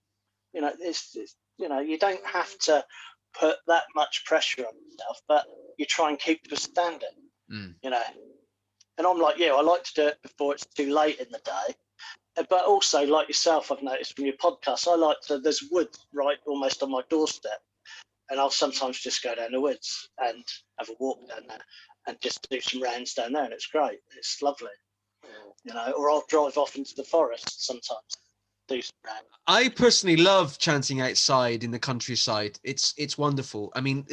It's you don't have to put that much pressure on yourself, but you try and keep the standard, And I'm like you, I like to do it before it's too late in the day. But also, like yourself, I've noticed from your podcast, I like to, there's woods right almost on my doorstep. And I'll sometimes just go down the woods and have a walk down there and just do some rounds down there. And it's great. It's lovely. Or I'll drive off into the forest sometimes. Do some rounds.
I personally love chanting outside in the countryside. It's wonderful. I mean,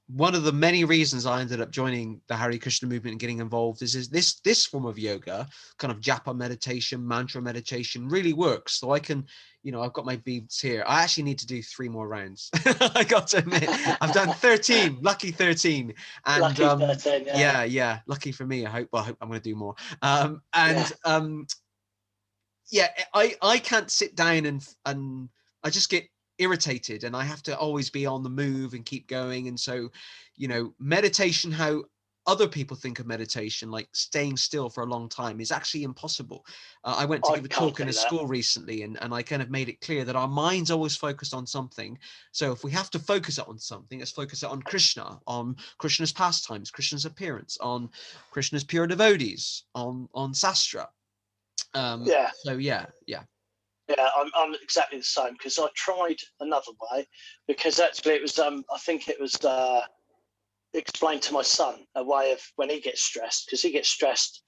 one of the many reasons I ended up joining the Hare Krishna movement and getting involved is this form of yoga, kind of japa meditation, mantra meditation, really works. So I can, I've got my beads here. I actually need to do 3 more rounds. I got to admit, I've done 13, lucky 13. And
lucky 13,
yeah, lucky for me. I hope I'm going to do more. I can't sit down and I just get irritated, and I have to always be on the move and keep going. And so, meditation, how other people think of meditation, like staying still for a long time, is actually impossible. I went to give a talk in a school recently, and I kind of made it clear that our mind's always focused on something. So if we have to focus it on something, let's focus it on Krishna, on Krishna's pastimes, Krishna's appearance, on Krishna's pure devotees, on Sastra. So yeah.
Yeah, I'm exactly the same, because I tried another way, because actually it was I think it was explained to my son, a way of when he gets stressed, because he gets stressed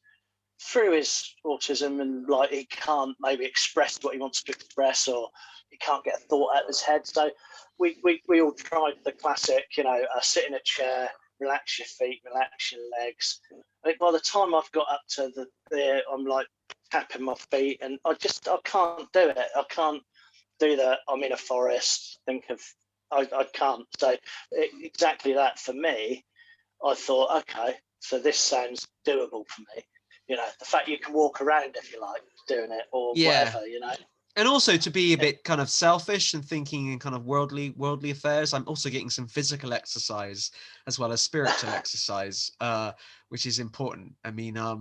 through his autism, and like he can't maybe express what he wants to express, or he can't get a thought out of his head. So we all tried the classic, sit in a chair, relax your feet, relax your legs. I think by the time I've got up to there, I'm like tapping my feet, and I can't do it. I can't do that. I'm in a forest. I can't. So exactly that for me. I thought, okay, so this sounds doable for me. The fact you can walk around if you like doing it, or whatever.
And also to be a bit kind of selfish and thinking in kind of worldly affairs, I'm also getting some physical exercise as well as spiritual exercise, which is important. I mean, I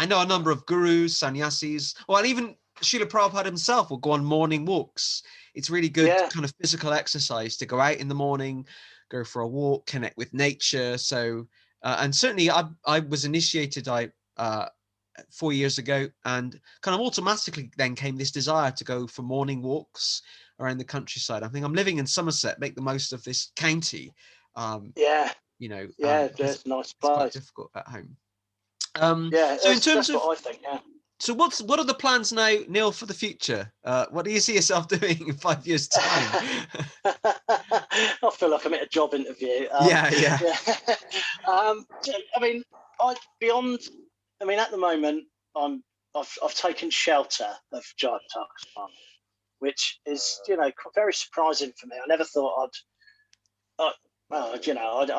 know a number of gurus, sannyasis, and even Srila Prabhupada himself will go on morning walks. It's really good kind of physical exercise to go out in the morning, go for a walk, connect with nature. So, and certainly I was initiated 4 years ago, and kind of automatically then came this desire to go for morning walks around the countryside. I think I'm living in Somerset, make the most of this county.
It's a nice place.
It's quite difficult at home.
So in terms of what I think,
So what are the plans now, Neill, for the future? What do you see yourself doing in 5 years' time?
I feel like I'm at a job interview.
Yeah.
I mean, at the moment, I've taken shelter of Giant Tarkus Farm, which is very surprising for me. I never thought I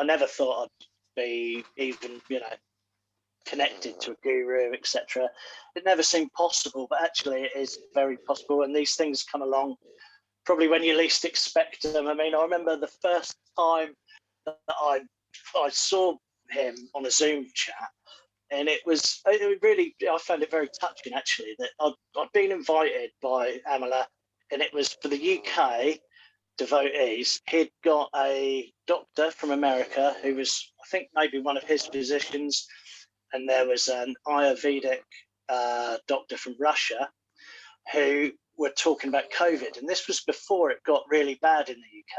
never thought I'd be even connected to a guru, etc. It never seemed possible, but actually it is very possible, and these things come along probably when you least expect them. I mean, I remember the first time that I saw him on a Zoom chat, and it really, I found it very touching actually, that I'd been invited by Amala, and it was for the UK devotees. He'd got a doctor from America who was, I think, maybe one of his physicians, and there was an Ayurvedic doctor from Russia who were talking about COVID. And this was before it got really bad in the UK,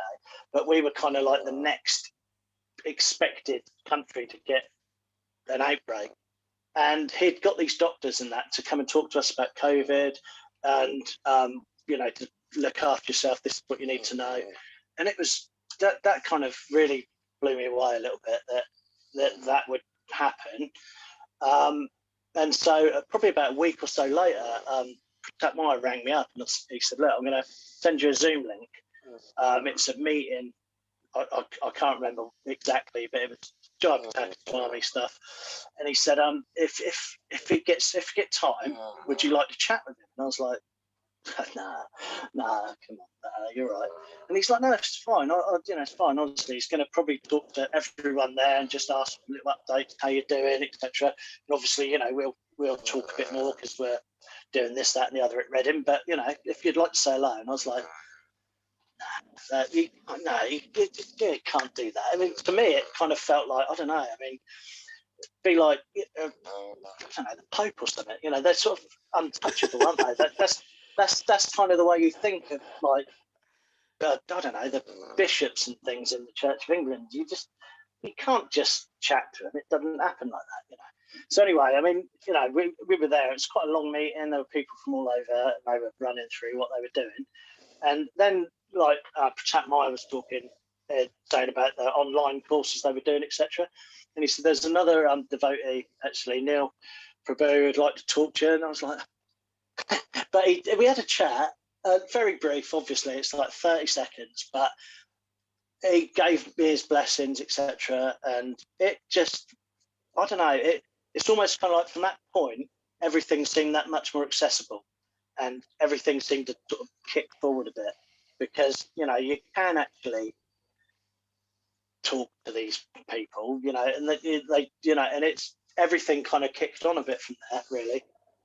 but we were kind of like the next expected country to get an outbreak. And he'd got these doctors and that to come and talk to us about COVID, and, to look after yourself. This is what you need to know. And it was that kind of really blew me away a little bit, that would happen. And so probably about a week or so later, Tatmaya rang me up and he said, look, I'm going to send you a Zoom link. It's a meeting. I can't remember exactly, but it was Jai Swami stuff. And he said, if you get time, would you like to chat with him? And I was like, nah, come on, you're right. And he's like, no, it's fine. It's fine. Honestly, he's going to probably talk to everyone there and just ask them little updates, how you're doing, etc. And obviously, we'll talk a bit more because we're doing this, that, and the other at Reading. But if you'd like to say hello, and I was like, you can't do that. I mean, to me, it kind of felt like, I don't know. I mean, be like, I don't know, the Pope or something. They're sort of untouchable, aren't they? That's kind of the way you think of, like, I don't know, the bishops and things in the Church of England. You can't just chat to them. It doesn't happen like that, So anyway, I mean, we were there. It's quite a long meeting. There were people from all over, and they were running through what they were doing. And then, like, Pratat Maya was talking, saying about the online courses they were doing, etc. And he said, there's another devotee, actually, Neill, Prabhu, who'd like to talk to you. And I was like, but we had a chat, very brief, obviously. It's like 30 seconds, but he gave me his blessings, etc. And it just, I don't know, it's almost kind of like from that point, everything seemed that much more accessible. And everything seemed to sort of kick forward a bit because, you can actually talk to these people, and they and it's everything kind of kicked on a bit from there, really.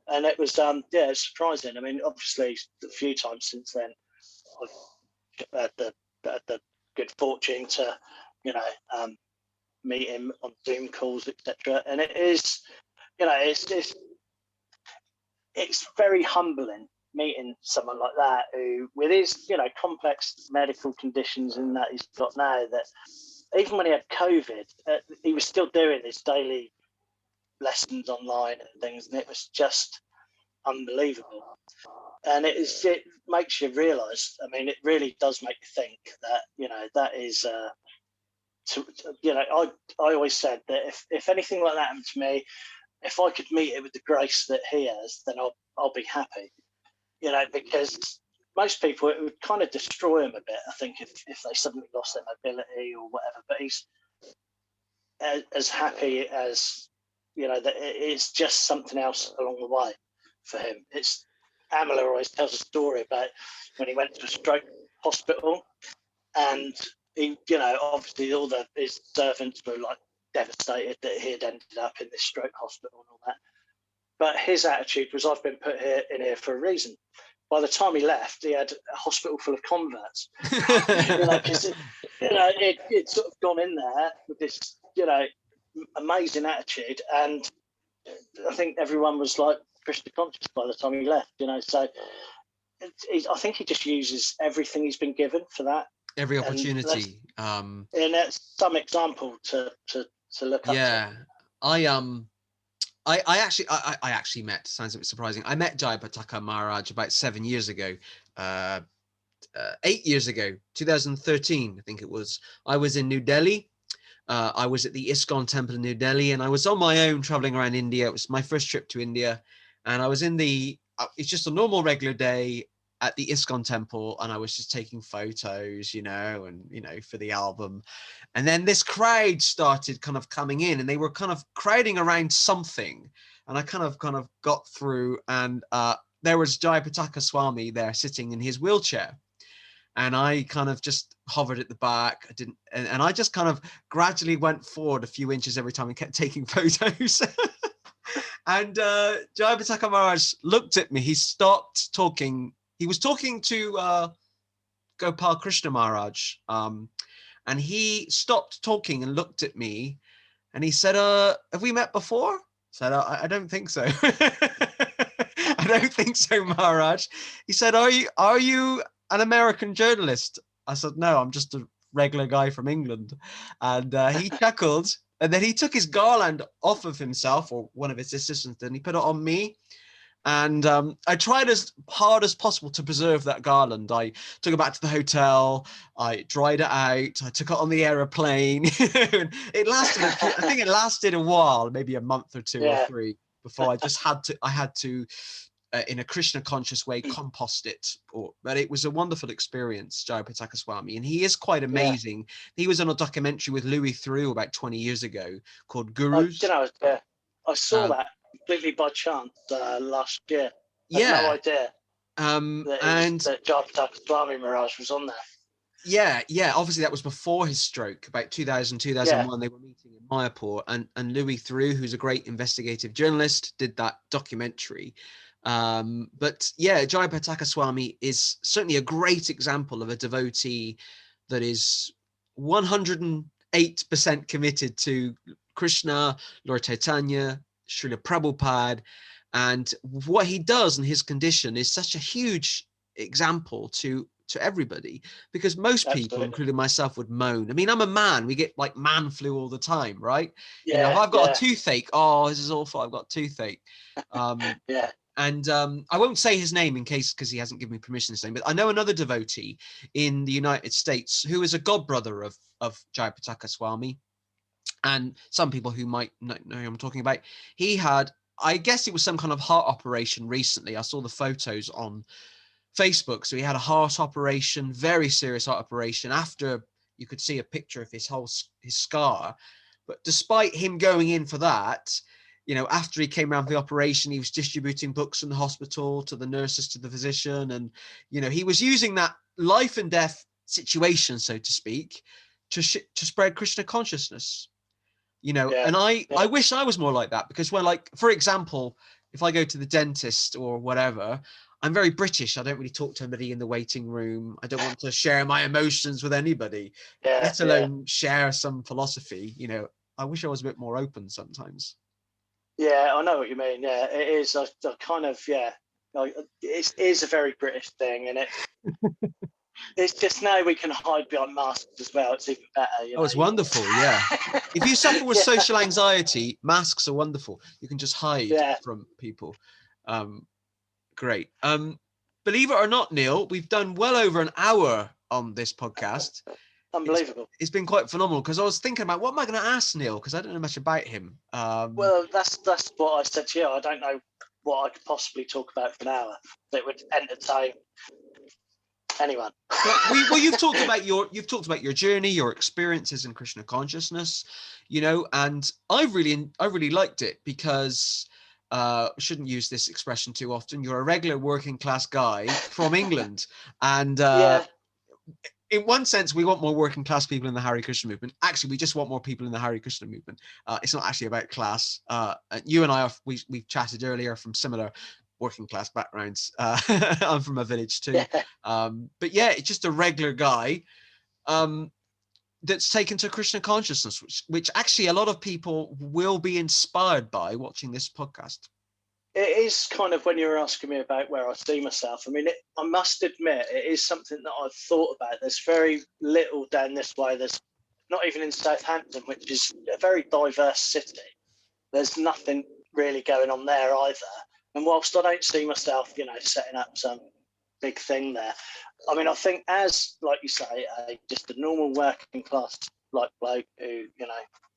And it was, it's surprising. I mean, obviously, a few times since then, I've had the good fortune to, meet him on Zoom calls, etc. And it is, it's very humbling meeting someone like that who, with his, complex medical conditions and that he's got now, that even when he had COVID, he was still doing his daily lessons online and things, and it was just unbelievable. And it makes you realise. I mean, it really does make you think that that is. I always said that if anything like that happened to me, if I could meet it with the grace that he has, then I'll be happy. Because most people, it would kind of destroy them a bit, I think, if they suddenly lost their mobility or whatever. But he's as happy as, that it's just something else along the way for him. It's Amala always tells a story about when he went to a stroke hospital, and he, obviously all his servants were like devastated that he had ended up in this stroke hospital and all that. But his attitude was, I've been put in here for a reason. By the time he left, he had a hospital full of converts. Because it's sort of gone in there with this, amazing attitude, and I think everyone was like Krishna conscious by the time he left. So I think he just uses everything he's been given for that.
Every opportunity.
And that's some example to look up.
Yeah, I actually met, sounds a bit surprising, I met Jayapataka Maharaj about 7 years ago, 8 years ago, 2013, I think it was. I was in New Delhi. I was at the ISKCON temple in New Delhi, and I was on my own traveling around India. It was my first trip to India, and I was in it's just a normal regular day at the ISKCON temple, and I was just taking photos, for the album. And then this crowd started kind of coming in, and they were kind of crowding around something. And I kind of got through, and there was Jayapataka Swami there sitting in his wheelchair. And I kind of just hovered at the back. And I just kind of gradually went forward a few inches every time and kept taking photos. And Jayapataka Maharaj looked at me. He stopped talking. He was talking to Gopal Krishna Maharaj, and he stopped talking and looked at me, and he said, have we met before? I said, I don't think so. I don't think so, Maharaj. He said, are you an American journalist? I said, no, I'm just a regular guy from England. And he chuckled, and then he took his garland off of himself, or one of his assistants, and he put it on me. And I tried as hard as possible to preserve that garland. I took it back to the hotel. I dried it out. I took it on the aeroplane. It lasted, I think it lasted a while, maybe a month or two or three, before I had to in a Krishna conscious way, compost it. But it was a wonderful experience, Jayapataka Swami, and he is quite amazing. He was on a documentary with Louis Theroux about 20 years ago called Gurus.
I saw that completely by chance last year. I had no idea that Jayapataka Swami Maharaj was on there.
Yeah. Obviously, that was before his stroke, about 2000, 2001. They were meeting in Mayapur, and Louis Theroux, who's a great investigative journalist, did that documentary. But yeah, Jayapataka Swami is certainly a great example of a devotee that is 108% committed to Krishna, Lord Chaitanya, Srila Prabhupada, and what he does in his condition is such a huge example to everybody, because most people, including myself, would moan. I mean, I'm a man. We get like man flu all the time, right? If I've got a toothache, oh, this is awful, I've got toothache. And I won't say his name because he hasn't given me permission to say, but I know another devotee in the United States who is a godbrother of Jayapataka Swami. And some people who might not know who I'm talking about, he had, I guess it was some kind of heart operation recently. I saw the photos on Facebook. So he had a heart operation, very serious heart operation. After, you could see a picture of his scar. But despite him going in for that, after he came around for the operation, he was distributing books in the hospital to the nurses, to the physician. And, he was using that life and death situation, so to speak, to spread Krishna consciousness, and I wish I was more like that, because for example, if I go to the dentist or whatever, I'm very British. I don't really talk to anybody in the waiting room. I don't want to share my emotions with anybody, let alone share some philosophy. I wish I was a bit more open sometimes.
Yeah, I know what you mean. Yeah, it is. I kind of, it is a very British thing, and it's just now we can hide behind masks as well. It's even better.
It's wonderful. Yeah. If you suffer with social anxiety, masks are wonderful. You can just hide from people. Great. Believe it or not, Neill, we've done well over an hour on this podcast.
Unbelievable.
It's been quite phenomenal, because I was thinking about, what am I going to ask Neill, because I don't know much about him.
Well, that's what I said to you. I don't know what I could possibly talk about for an hour that would entertain anyone.
Well, you've talked about your journey, your experiences in Krishna consciousness, and I really liked it, because shouldn't use this expression too often. You're a regular working class guy from England, and in one sense, we want more working class people in the Hare Krishna movement. Actually, we just want more people in the Hare Krishna movement. It's not actually about class. You and I, we've chatted earlier from similar working class backgrounds. I'm from a village too. But yeah, it's just a regular guy that's taken to Krishna consciousness, which actually a lot of people will be inspired by watching this podcast.
It is kind of, when you were asking me about where I see myself, I mean, I must admit, it is something that I've thought about. There's very little down this way. There's not even in Southampton, which is a very diverse city. There's nothing really going on there either. And whilst I don't see myself, setting up some big thing there, I mean, I think as, like you say, just a normal working class bloke who,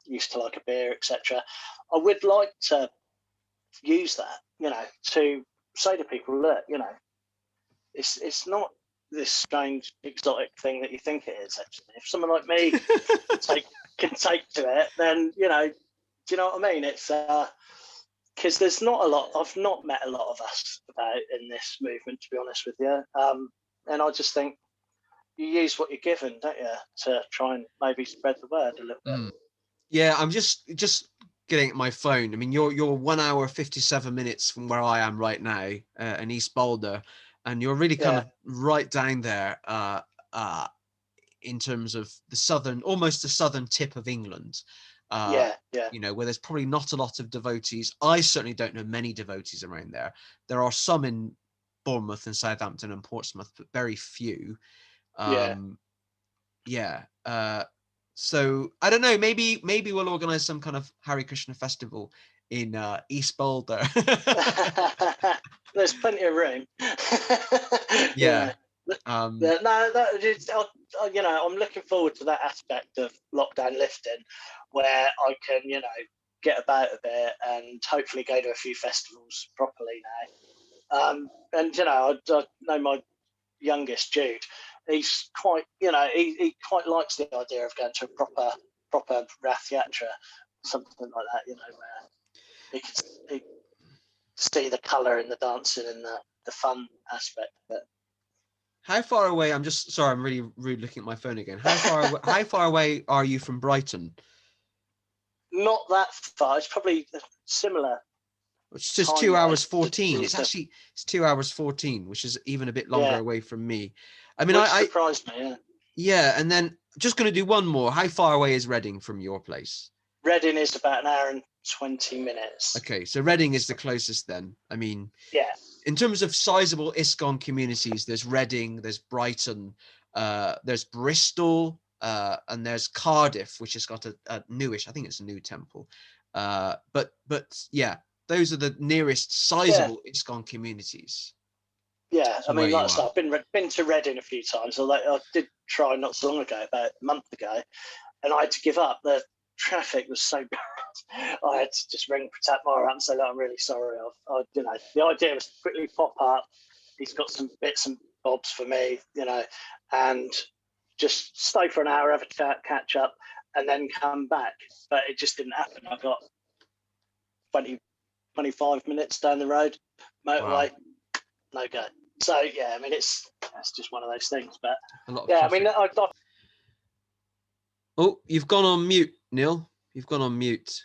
used to like a beer, etc., I would like to use that, to say to people, look, it's not this strange exotic thing that you think it is. Actually, if someone like me can take to it, then do you know what I mean? It's because there's not a lot. I've not met a lot of us about in this movement, to be honest with you. And I just think you use what you're given, don't you, to try and maybe spread the word a little bit.
Yeah, I'm just getting at my phone. I mean, you're 1 hour 57 minutes from where I am right now, in East Boulder, and you're really kind of right down there in terms of almost the southern tip of England. Where there's probably not a lot of devotees. I certainly don't know many devotees around there. There are some in Bournemouth and Southampton and Portsmouth, but very few. So I don't know, maybe we'll organize some kind of Hare Krishna festival in East Boulder.
There's plenty of room. I'm looking forward to that aspect of lockdown lifting, where I can, get about a bit and hopefully go to a few festivals properly now. And I know my youngest Jude. He's quite, he quite likes the idea of going to a proper Rath Yatra, something like that, where he can see the colour in the dancing and the fun aspect of it.
How far away? I'm just sorry. I'm really rude looking at my phone again. How far away are you from Brighton?
Not that far. It's probably similar.
It's just 2 hours 14. It's 2 hours 14, which is even a bit longer away from me. I mean,
which surprised me. Yeah.
Yeah, and then just going to do one more. How far away is Reading from your place?
Reading is about an hour and 20 minutes.
Okay, so Reading is the closest then. I mean,
yeah.
In terms of sizable ISKCON communities, there's Reading, there's Brighton, there's Bristol, and there's Cardiff, which has got a newish, I think it's a new temple. But yeah, those are the nearest sizable ISKCON communities.
Yeah, I mean, like I said, I've been to Reading a few times, although I did try not so long ago, about a month ago, and I had to give up. The traffic was so bad. I had to just ring Pratat Mara and say, "Look, I'm really sorry." The idea was to quickly pop up. He's got some bits and bobs for me, and just stay for an hour, have a chat, catch up, and then come back. But it just didn't happen. I got 25 minutes down the road, motorway. Wow. No go. So yeah, I mean it's just one of those things. But yeah, traffic. I mean
Oh, you've gone on mute, Neill. You've gone on mute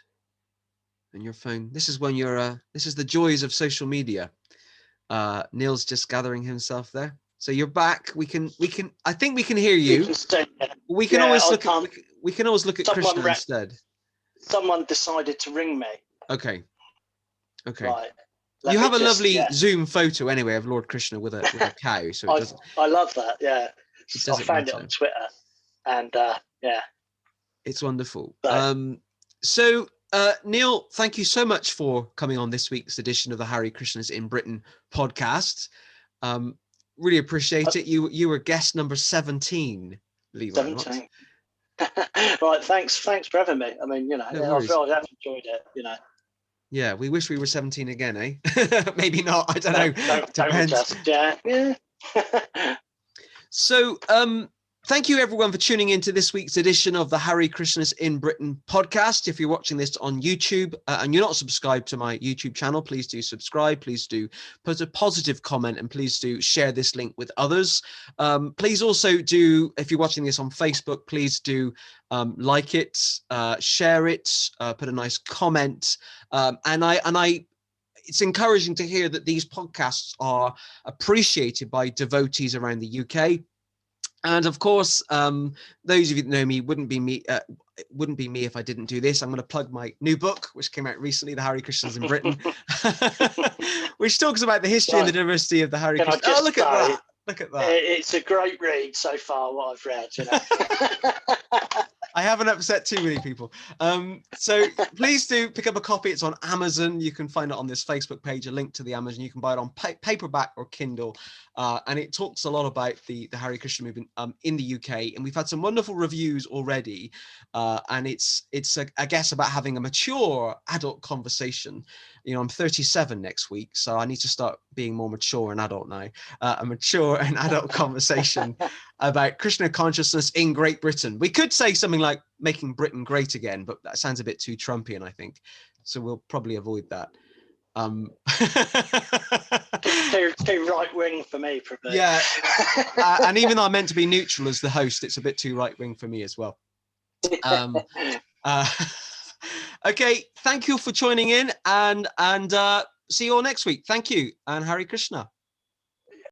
on your phone. This is when you're this is the joys of social media. Neill's just gathering himself there. So you're back. We can I think we can hear you. We can always look at we can always look at Krishna instead.
Someone decided to ring me.
Okay.
Right.
You have a lovely Zoom photo anyway of Lord Krishna with a cow. So
I love that. Yeah, I found it on Twitter, and
it's wonderful.
Right.
So Neill, thank you so much for coming on this week's edition of the Hare Krishnas in Britain podcast. Really appreciate it. You were guest number 17.
17. Right. Thanks for having me. I mean, I have enjoyed it.
Yeah, we wish we were 17 again, eh? Maybe not. I don't know. Depends.
Yeah.
So, thank you everyone for tuning into this week's edition of the Hare Krishnas in Britain podcast. If you're watching this on YouTube and you're not subscribed to my YouTube channel, please do subscribe. Please do put a positive comment and please do share this link with others. Please also do, if you're watching this on Facebook, please do like it, share it, put a nice comment. It's encouraging to hear that these podcasts are appreciated by devotees around the UK. And of course, those of you that know me, wouldn't be me if I didn't do this. I'm going to plug my new book, which came out recently, The Hare Krishnas in Britain, which talks about the history and the diversity of the Hare Krishna. Oh, look at that. Look at that.
It's a great read so far, what I've read.
I haven't upset too many people. So please do pick up a copy. It's on Amazon. You can find it on this Facebook page, a link to the Amazon. You can buy it on paperback or Kindle. And it talks a lot about the Hare Krishna movement in the UK. And we've had some wonderful reviews already. And it's I guess, about having a mature adult conversation. I'm 37 next week, so I need to start being more mature and adult now. A mature and adult conversation about Krishna consciousness in Great Britain. We could say something like making Britain great again, but that sounds a bit too Trumpian, I think. So we'll probably avoid that.
Too right wing for me, probably.
Yeah, and even though I'm meant to be neutral as the host, it's a bit too right wing for me as well. Okay, thank you for joining in, and see you all next week. Thank you, and Hare Krishna.